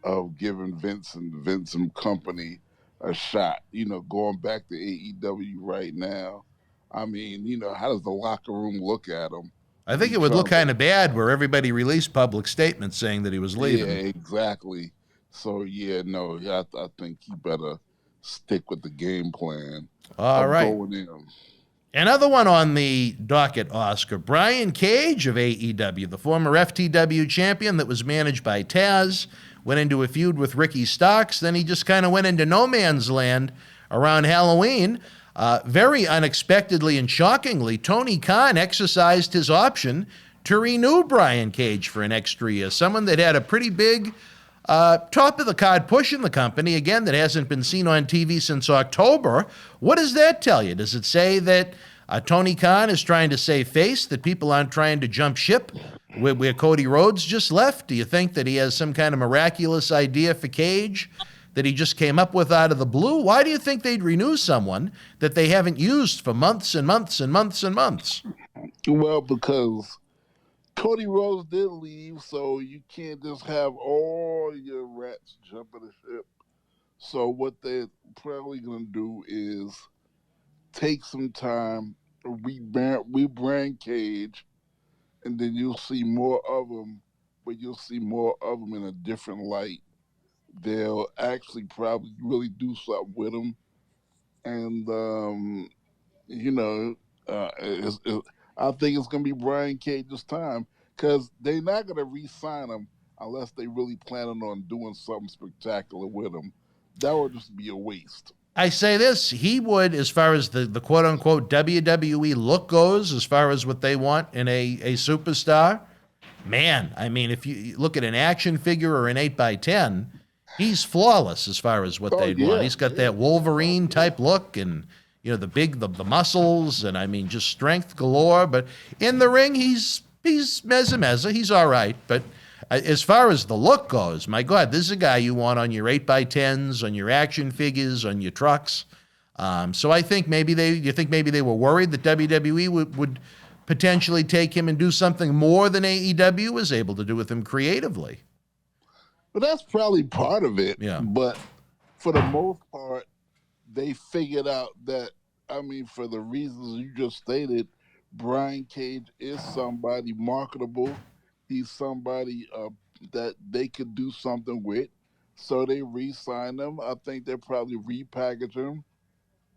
of giving Vince and company a shot. Going back to AEW right now, I mean, how does the locker room look at him? I think it would look kind of bad where everybody released public statements saying that he was leaving. Yeah, exactly. So, I think he better stick with the game plan. All right. Going in. Another one on the docket, Oscar. Brian Cage of AEW, the former FTW champion that was managed by Taz, went into a feud with Ricky Starks. Then he just kind of went into no man's land around Halloween. Very unexpectedly and shockingly, Tony Khan exercised his option to renew Brian Cage for an extra year. Someone that had a pretty big top of the card push in the company, again, that hasn't been seen on TV since October. What does that tell you? Does it say that Tony Khan is trying to save face, that people aren't trying to jump ship where Cody Rhodes just left? Do you think that he has some kind of miraculous idea for Cage that he just came up with out of the blue? Why do you think they'd renew someone that they haven't used for months and months and months and months? Well, because Cody Rhodes did leave, so you can't just have all your rats jumping the ship. So what they're probably going to do is take some time, rebrand Cage, and then you'll see more of him, but you'll see more of him in a different light. They'll actually probably really do something with him. And, I think it's going to be Brian Cage's time because they're not going to re-sign him unless they really planning on doing something spectacular with him. That would just be a waste. I say this, he would, as far as the quote-unquote WWE look goes, as far as what they want in a superstar, man, I mean, if you look at an action figure or an 8x10, he's flawless as far as what they'd want. He's got that Wolverine-type look and, the muscles and, I mean, just strength galore. But in the ring, he's mezza. He's all right. But as far as the look goes, my God, this is a guy you want on your 8x10s, on your action figures, on your trucks. So I think maybe they were worried that WWE would potentially take him and do something more than AEW was able to do with him creatively. But that's probably part of it. Yeah. But for the most part, they figured out that, for the reasons you just stated, Brian Cage is somebody marketable. He's somebody that they could do something with. So they re-signed him. I think they'll probably repackage him.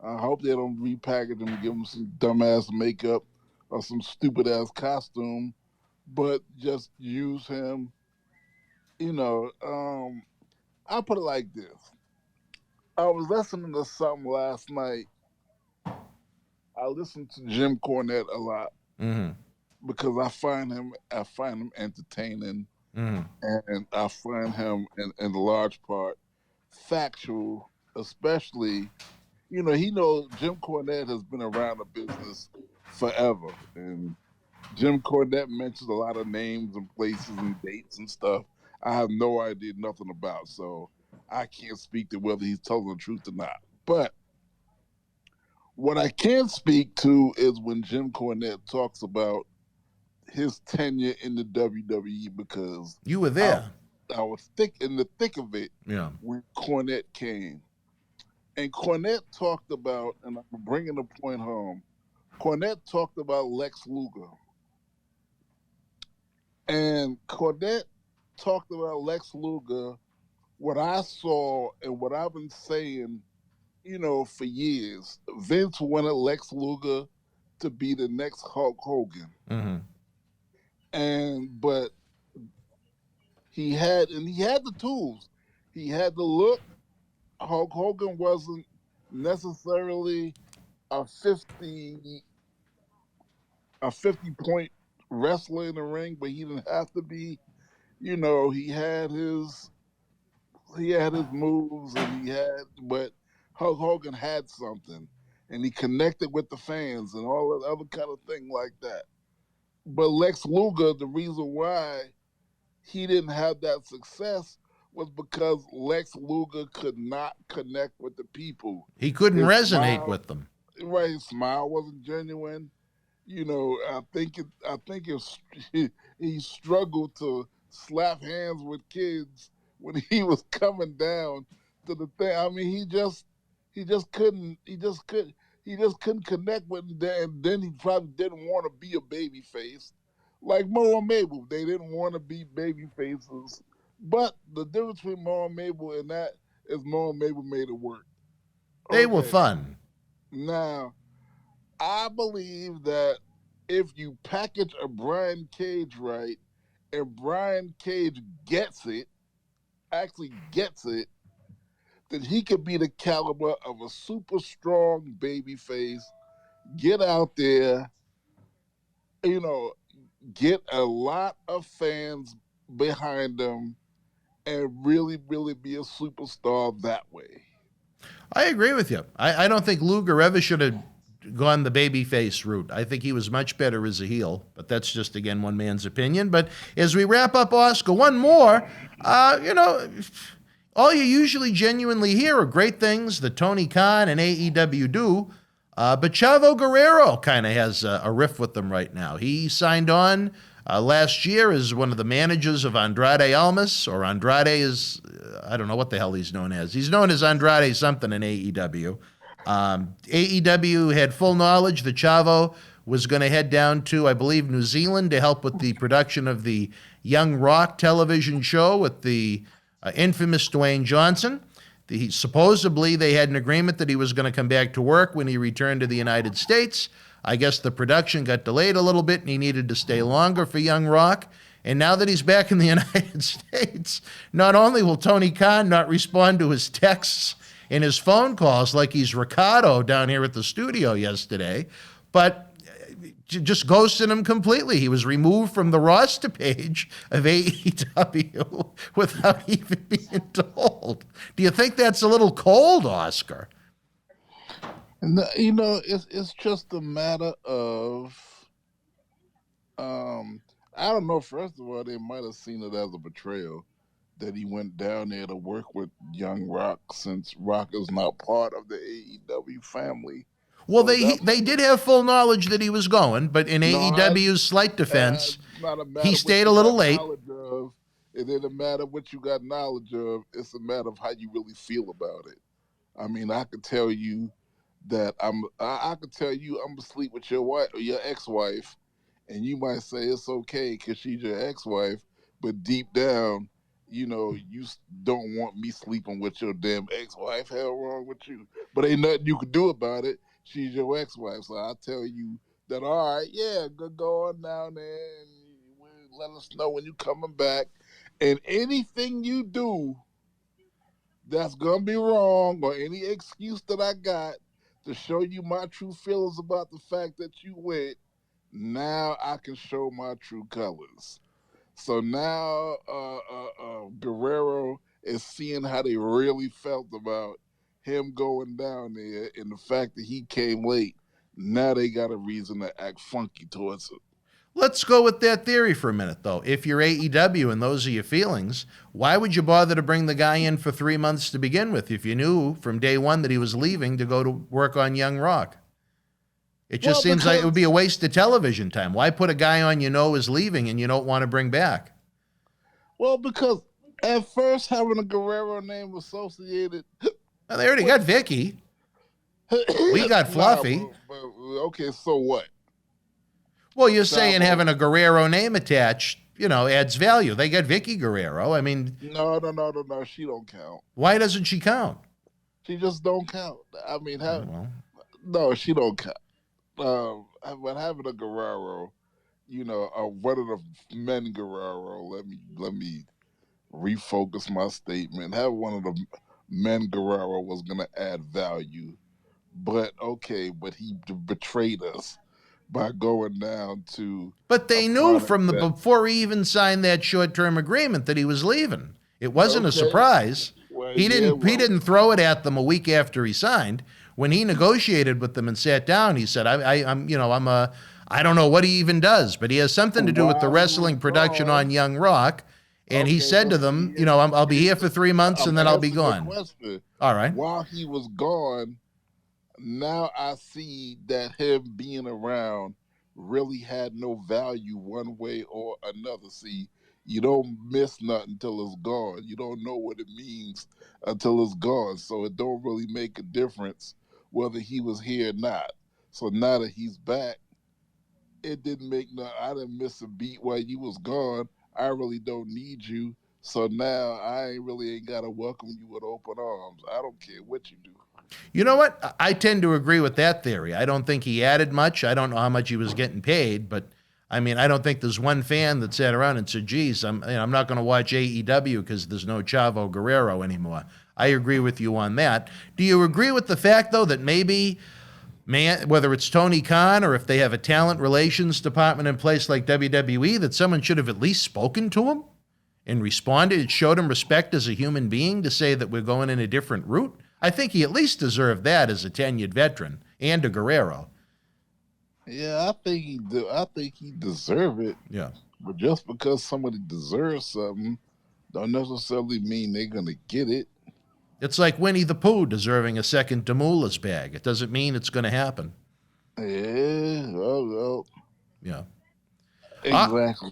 I hope they don't repackage him and give him some dumbass makeup or some stupid-ass costume, but just use him. I'll put it like this. I was listening to something last night. I listen to Jim Cornette a lot because I find him entertaining, and I find him in large part factual, especially, Jim Cornette has been around the business forever, and Jim Cornette mentions a lot of names and places and dates and stuff I have no idea nothing about, so I can't speak to whether he's telling the truth or not. But what I can speak to is when Jim Cornette talks about his tenure in the WWE, because you were there. I was in the thick of it when Cornette came. And Cornette talked about, and I'm bringing the point home, Cornette talked about Lex Luger. And Cornette talked about Lex Luger, what I saw and what I've been saying, for years. Vince wanted Lex Luger to be the next Hulk Hogan. But he had the tools. He had the look. Hulk Hogan wasn't necessarily a 50-point wrestler in the ring, but he didn't have to be. He had his moves, but Hulk Hogan had something, and he connected with the fans and all that other kind of thing like that. But Lex Luger, the reason why he didn't have that success was because Lex Luger could not connect with the people. He couldn't resonate with them. Right, his smile wasn't genuine. I think he struggled to slap hands with kids when he was coming down to the thing. I mean, he just couldn't he just couldn't connect with them, and then he probably didn't want to be a baby face. Like Mo and Mabel, they didn't want to be baby faces. But the difference between Mo and Mabel and that is Mo and Mabel made it work. They were fun. Now, I believe that if you package a Brian Cage right, and Brian Cage actually gets it, then he could be the caliber of a super strong baby face, get out there, get a lot of fans behind him, and really, really be a superstar that way. I agree with you. I don't think Luger ever should have gone the babyface route. I think he was much better as a heel, but that's just, again, one man's opinion. But as we wrap up, Oscar, one more, all you usually genuinely hear are great things that Tony Khan and AEW do, but Chavo Guerrero kind of has a riff with them right now. He signed on last year as one of the managers of Andrade Almas, or Andrade is, I don't know what the hell he's known as. He's known as Andrade something in AEW. AEW had full knowledge that Chavo was going to head down to, I believe, New Zealand to help with the production of the Young Rock television show with the infamous Dwayne Johnson. Supposedly, they had an agreement that he was going to come back to work when he returned to the United States. I guess the production got delayed a little bit and he needed to stay longer for Young Rock. And now that he's back in the United States, not only will Tony Khan not respond to his texts and his phone calls like he's Ricardo down here at the studio yesterday, but just ghosted him completely. He was removed from the roster page of AEW without even being told. Do you think that's a little cold, Oscar? It's just a matter of, I don't know. First of all, they might have seen it as a betrayal that he went down there to work with Young Rock, since Rock is not part of the AEW family. Well, so they did have full knowledge that he was going, but in AEW's slight defense, he stayed a little late. It didn't matter what you got knowledge of. It's a matter of how you really feel about it. I mean, I could tell you that I could tell you I'm asleep with your wife or your ex-wife, and you might say it's okay because she's your ex-wife, but deep down, you don't want me sleeping with your damn ex-wife. Hell wrong with you. But ain't nothing you can do about it. She's your ex-wife. So I'll tell you that, all right, yeah, go on down there and let us know when you're coming back. And anything you do that's going to be wrong, or any excuse that I got to show you my true feelings about the fact that you went, now I can show my true colors. So now Guerrero is seeing how they really felt about him going down there, and the fact that he came late. Now they got a reason to act funky towards it. Let's go with that theory for a minute, though. If you're AEW and those are your feelings, why would you bother to bring the guy in for 3 months to begin with if you knew from day one that he was leaving to go to work on Young Rock? It just seems like it would be a waste of television time. Why put a guy on is leaving and you don't want to bring back? Well, because at first having a Guerrero name associated... Well, they already got Vicky. We got Fluffy. Okay, so what? Well, you're saying having a Guerrero name attached, adds value. They got Vicky Guerrero. I mean... No. She don't count. Why doesn't she count? She just don't count. I mean, no, she don't count. But having a Guerrero, one of the men Guerrero, let me refocus my statement. Have one of the men Guerrero was going to add value. But he betrayed us by going down to... But they knew from before he even signed that short-term agreement that he was leaving. It wasn't a surprise. Well, he didn't throw it at them a week after he signed. When he negotiated with them and sat down, he said, I don't know what he even does, but he has something to do with the wrestling production on Young Rock. And he said to them, I'll be here for 3 months and then I'll be gone. All right. While he was gone, now I see that him being around really had no value one way or another. See, you don't miss nothing until it's gone. You don't know what it means until it's gone. So it don't really make a difference whether he was here or not. So now that he's back, it didn't make I didn't miss a beat while you was gone. I really don't need you. So now I ain't got to welcome you with open arms. I don't care what you do. You know what? I tend to agree with that theory. I don't think he added much. I don't know how much he was getting paid, but I mean, I don't think there's one fan that sat around and said, geez, I'm not going to watch AEW because there's no Chavo Guerrero anymore. I agree with you on that. Do you agree with the fact, though, that maybe, whether it's Tony Khan or if they have a talent relations department in place like WWE, that someone should have at least spoken to him and responded and showed him respect as a human being to say that we're going in a different route? I think he at least deserved that as a tenured veteran and a Guerrero. Yeah, I think he do. I think he deserve it. Yeah. But just because somebody deserves something, don't necessarily mean they're gonna get it. It's like Winnie the Pooh deserving a second Demoulas bag. It doesn't mean it's going to happen. Yeah. Well. Yeah. Exactly.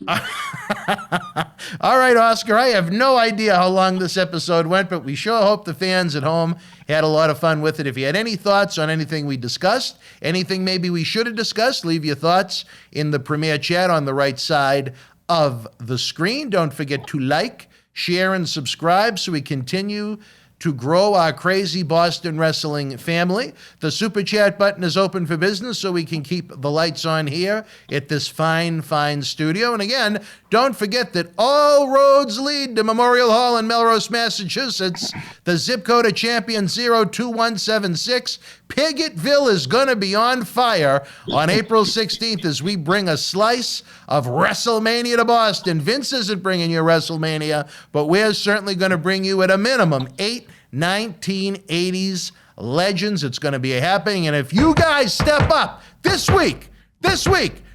All right, Oscar, I have no idea how long this episode went, but we sure hope the fans at home had a lot of fun with it. If you had any thoughts on anything we discussed, anything maybe we should have discussed, leave your thoughts in the Premier Chat on the right side of the screen. Don't forget to like, share, and subscribe so we continue to grow our crazy Boston wrestling family. The Super Chat button is open for business so we can keep the lights on here at this fine, fine studio. And again, don't forget that all roads lead to Memorial Hall in Melrose, Massachusetts. The zip code of champion 02176. Pigottville is going to be on fire on April 16th as we bring a slice of WrestleMania to Boston. Vince isn't bringing you WrestleMania, but we're certainly going to bring you at a minimum 8 1980s legends. It's going to be happening. And if you guys step up this week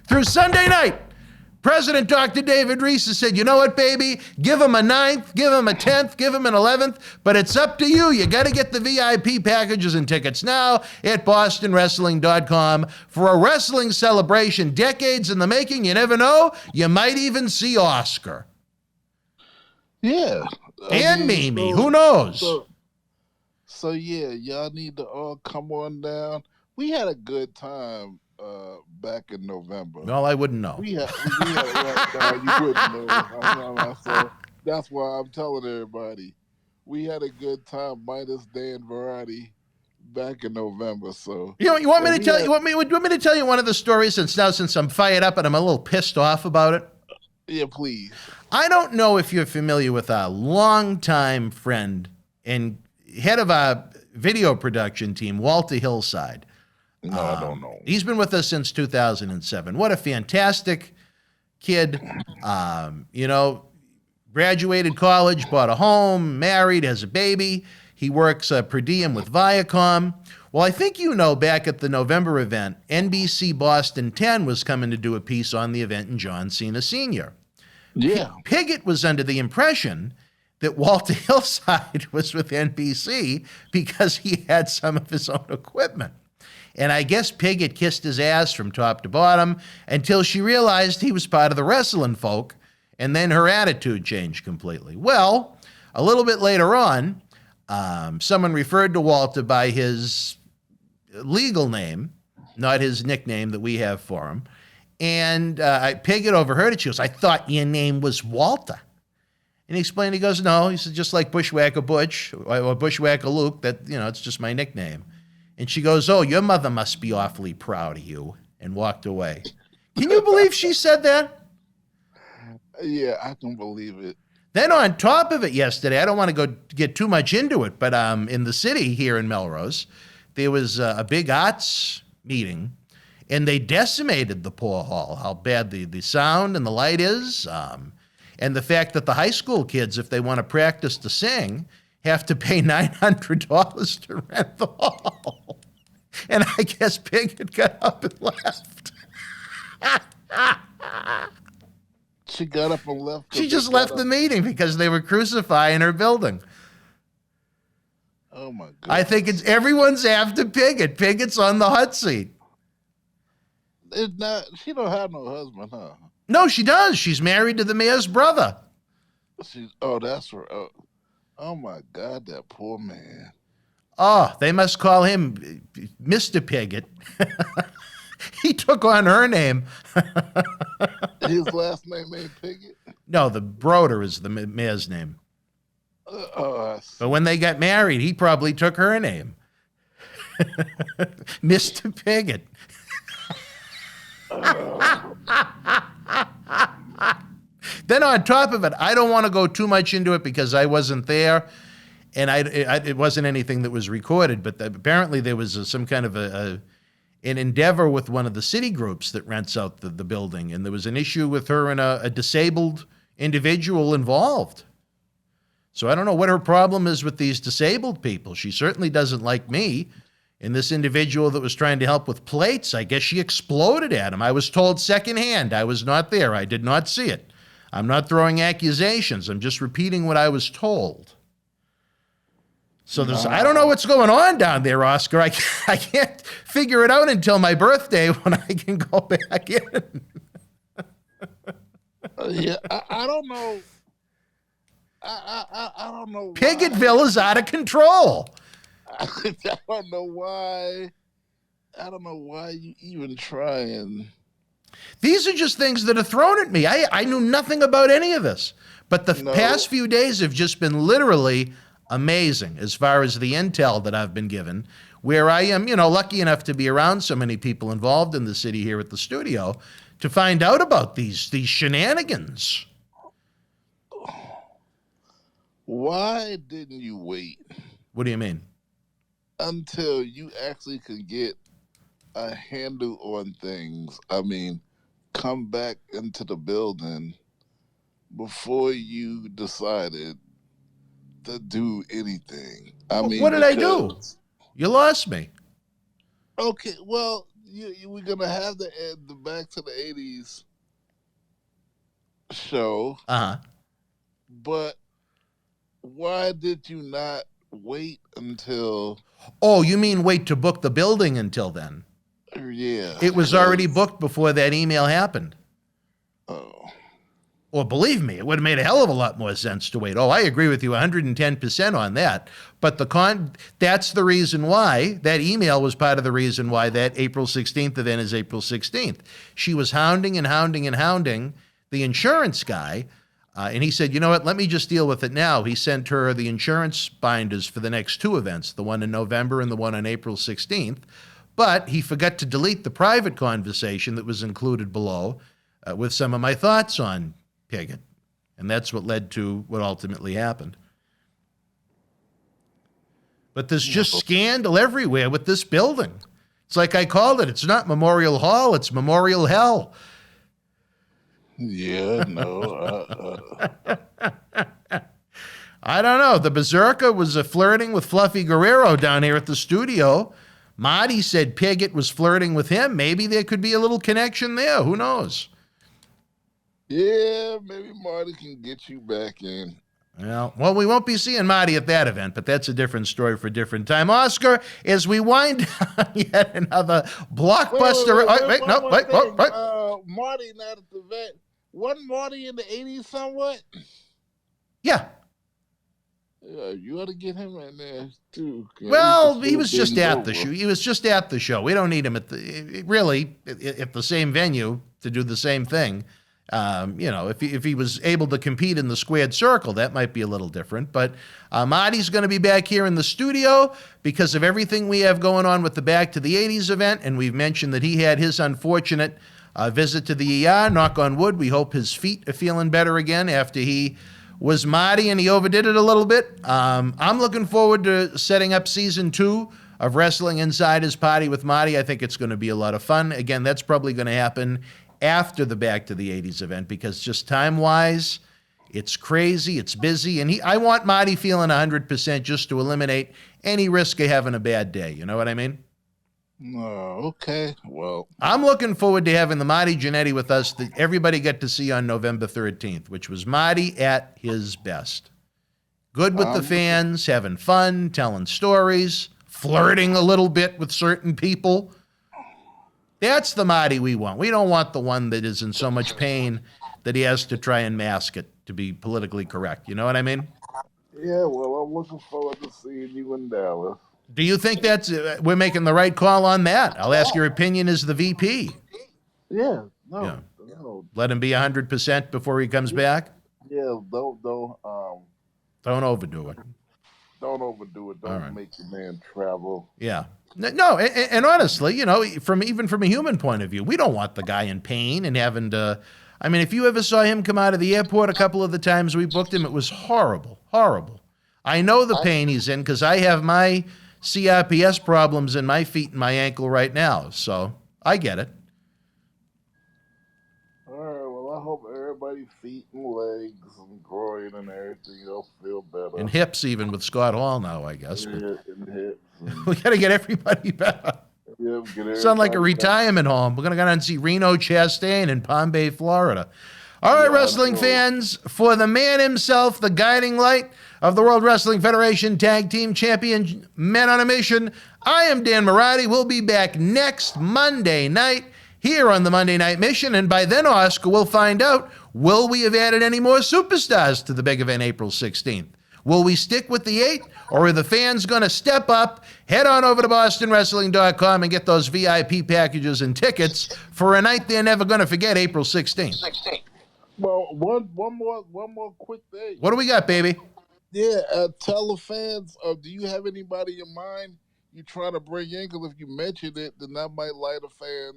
through Sunday night, President Dr. David Reese has said, you know what, baby? Give him a 9th, give him a 10th, give him an 11th, but it's up to you. You got to get the VIP packages and tickets now at bostonwrestling.com for a wrestling celebration, decades in the making. You never know. You might even see Oscar. Yeah. Mimi, who knows? So yeah, y'all need to all come on down. We had a good time back in November. Well, I wouldn't know. You wouldn't know. So that's why I'm telling everybody. We had a good time minus Dan Variety back in November. So you want me to tell you one of the stories since I'm fired up and I'm a little pissed off about it? Yeah, please. I don't know if you're familiar with our longtime friend and head of our video production team, Walter Hillside. No, I don't know. He's been with us since 2007. What a fantastic kid. Graduated college, bought a home, married, has a baby. He works per diem with Viacom. Well, I think back at the November event, NBC Boston 10 was coming to do a piece on the event and John Cena Sr. Yeah. Piggott was under the impression that Walter Hillside was with NBC because he had some of his own equipment. And I guess Piggott kissed his ass from top to bottom until she realized he was part of the wrestling folk, and then her attitude changed completely. Well, a little bit later on, someone referred to Walter by his legal name, not his nickname that we have for him. And Piggott overheard it. She goes, I thought your name was Walter. And he explained, he goes, no. He said, just like Bushwhacker Butch or Bushwhacker Luke, that, it's just my nickname. And she goes, oh, your mother must be awfully proud of you, and walked away. Can you believe she said that? Yeah, I can believe it. Then on top of it yesterday, I don't want to get too much into it, but in the city here in Melrose, there was a big arts meeting, and they decimated the poor hall, how bad the sound and the light is, and the fact that the high school kids, if they want to practice to sing, have to pay $900 to rent the hall. And I guess Piggott got up and left. She got up and left. She just left the meeting because they were crucifying her building. Oh, my God. I think everyone's after Piggott. Piggott's on the hot seat. She don't have no husband, huh? No, she does. She's married to the mayor's brother. That's right. Oh, my God, that poor man. Oh, they must call him Mr. Piggott. He took on her name. His last name ain't Piggott? No, the Broder is the mare's name. But when they got married, he probably took her name. Mr. Piggott. Then on top of it, I don't want to go too much into it because I wasn't there, and it wasn't anything that was recorded, but apparently there was some kind of an endeavor with one of the city groups that rents out the building, and there was an issue with her and a disabled individual involved. So I don't know what her problem is with these disabled people. She certainly doesn't like me. And this individual that was trying to help with plates, I guess she exploded at him. I was told secondhand. I was not there. I did not see it. I'm not throwing accusations. I'm just repeating what I was told. So I don't know what's going on down there, Oscar. I can't figure it out until my birthday when I can go back in. I don't know. I don't know. Piggottville is out of control. I don't know why. I don't know why you even try and. These are just things that are thrown at me. I knew nothing about any of this. But the past few days have just been literally amazing as far as the intel that I've been given, where I am, lucky enough to be around so many people involved in the city here at the studio to find out about these shenanigans. Why didn't you wait? What do you mean? Until you actually could get a handle on things. I mean, come back into the building before you decided to do anything. What did I do? You lost me. Okay, well, we're gonna have the Back to the 80s show. But why did you not wait until? Oh, you mean wait to book the building until then? Yeah. It was already booked before that email happened. Oh. Well, believe me, it would have made a hell of a lot more sense to wait. Oh, I agree with you 110% on that. But that's the reason why that email was part of the reason why that April 16th event is April 16th. She was hounding and hounding and hounding the insurance guy. And he said, you know what, let me just deal with it now. He sent her the insurance binders for the next two events, the one in November and the one on April 16th. But he forgot to delete the private conversation that was included below with some of my thoughts on Piggott. And that's what led to what ultimately happened. But there's just scandal everywhere with this building. It's like I called it. It's not Memorial Hall, it's Memorial Hell. Yeah, no. I don't know. The Berzerker was flirting with Fluffy Guerrero down here at the studio. Marty said Piggott was flirting with him. Maybe there could be a little connection there. Who knows? Yeah, maybe Marty can get you back in. Well, we won't be seeing Marty at that event, but that's a different story for a different time. Oscar, as we wind down yet another blockbuster. Wait. Marty not at the vet. Wasn't Marty in the 80s somewhat? Yeah. Yeah, you ought to get him in there too. Well, he was just at the show. He was just at the show. We don't need him at the same venue to do the same thing. If he was able to compete in the squared circle, that might be a little different. But Marty's going to be back here in the studio because of everything we have going on with the Back to the 80s event. And we've mentioned that he had his unfortunate visit to the ER. Knock on wood. We hope his feet are feeling better again after he was Marty and he overdid it a little bit. I'm looking forward to setting up season 2 of Wrestling Inside His Party with Marty. I think it's going to be a lot of fun. Again, that's probably going to happen after the Back to the 80s event because just time-wise, it's crazy, it's busy, and I want Marty feeling 100% just to eliminate any risk of having a bad day. You know what I mean? Okay. Well, I'm looking forward to having the Marty Jannetty with us that everybody got to see on November 13th, which was Marty at his best. Good with the fans, having fun, telling stories, flirting a little bit with certain people. That's the Marty we want. We don't want the one that is in so much pain that he has to try and mask it to be politically correct. You know what I mean? Yeah, well, I'm looking forward to seeing you in Dallas. Do you think that's we're making the right call on that? I'll ask your opinion as the VP. Yeah, Yeah. no. Let him be 100% before he comes back. Yeah, don't overdo it. Don't overdo it. Don't make the man travel. Yeah. No, and honestly, you know, from a human point of view, we don't want the guy in pain and having to. I mean, if you ever saw him come out of the airport a couple of the times we booked him, it was horrible, horrible. I know the pain he's in because I have my CRPS problems in my feet and my ankle right now, so I get it. All right, well, I hope everybody's feet and legs and groin and everything else feel better. And hips even with Scott Hall now, I guess. Yeah, and hips. We got to get everybody better. Yeah, Sound like a retirement home. We're going to go down and see Reno Chastain in Palm Bay, Florida. All right, wrestling fans, for the man himself, the guiding light of the World Wrestling Federation Tag Team Champion Men on a Mission, I am Dan Marotti. We'll be back next Monday night here on the Monday Night Mission, and by then, Oscar, we'll find out, will we have added any more superstars to the big event April 16th? Will we stick with the 8, or are the fans going to step up, head on over to BostonWrestling.com and get those VIP packages and tickets for a night they're never going to forget, April 16th? Well, one more quick thing. What do we got, baby? Yeah, tell the fans, do you have anybody in mind you trying to bring in? Because if you mention it, then that might light a fire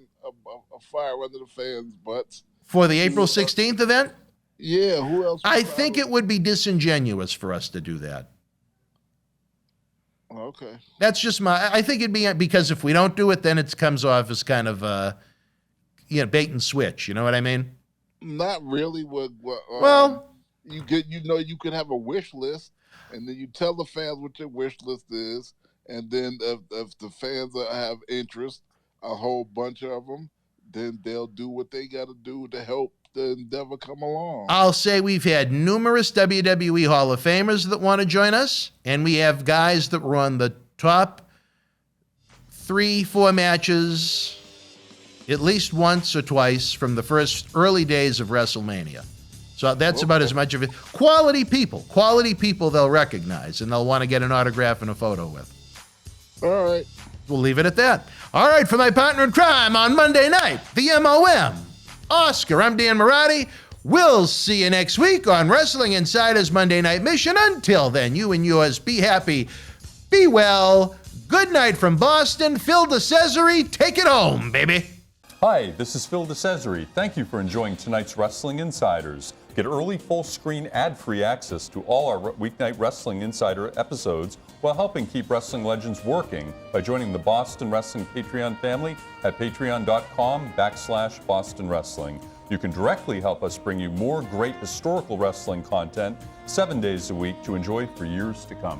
under the fans' butts. For the April 16th event? Yeah, who else? I think it would be disingenuous for us to do that. Okay. That's just I think it'd be, because if we don't do it, then it comes off as kind of, bait and switch. You know what I mean? Not really. Well, you could have a wish list, and then you tell the fans what your wish list is, and then if the fans have interest, a whole bunch of them, then they'll do what they got to do to help the endeavor come along. I'll say we've had numerous WWE Hall of Famers that want to join us, and we have guys that were on the top 3-4 matches at least once or twice from the first early days of WrestleMania. So that's about as much of it. Quality people they'll recognize, and they'll want to get an autograph and a photo with. All right. We'll leave it at that. All right, for my partner in crime on Monday night, the MOM, Oscar, I'm Dan Marotti. We'll see you next week on Wrestling Insider's Monday Night Mission. Until then, you and yours be happy, be well. Good night from Boston. Phil DeCesare, take it home, baby. Hi, this is Phil DeCesare. Thank you for enjoying tonight's Wrestling Insiders. Get early full-screen ad-free access to all our weeknight Wrestling Insider episodes while helping keep wrestling legends working by joining the Boston Wrestling Patreon family at patreon.com/Boston Wrestling. You can directly help us bring you more great historical wrestling content 7 days a week to enjoy for years to come.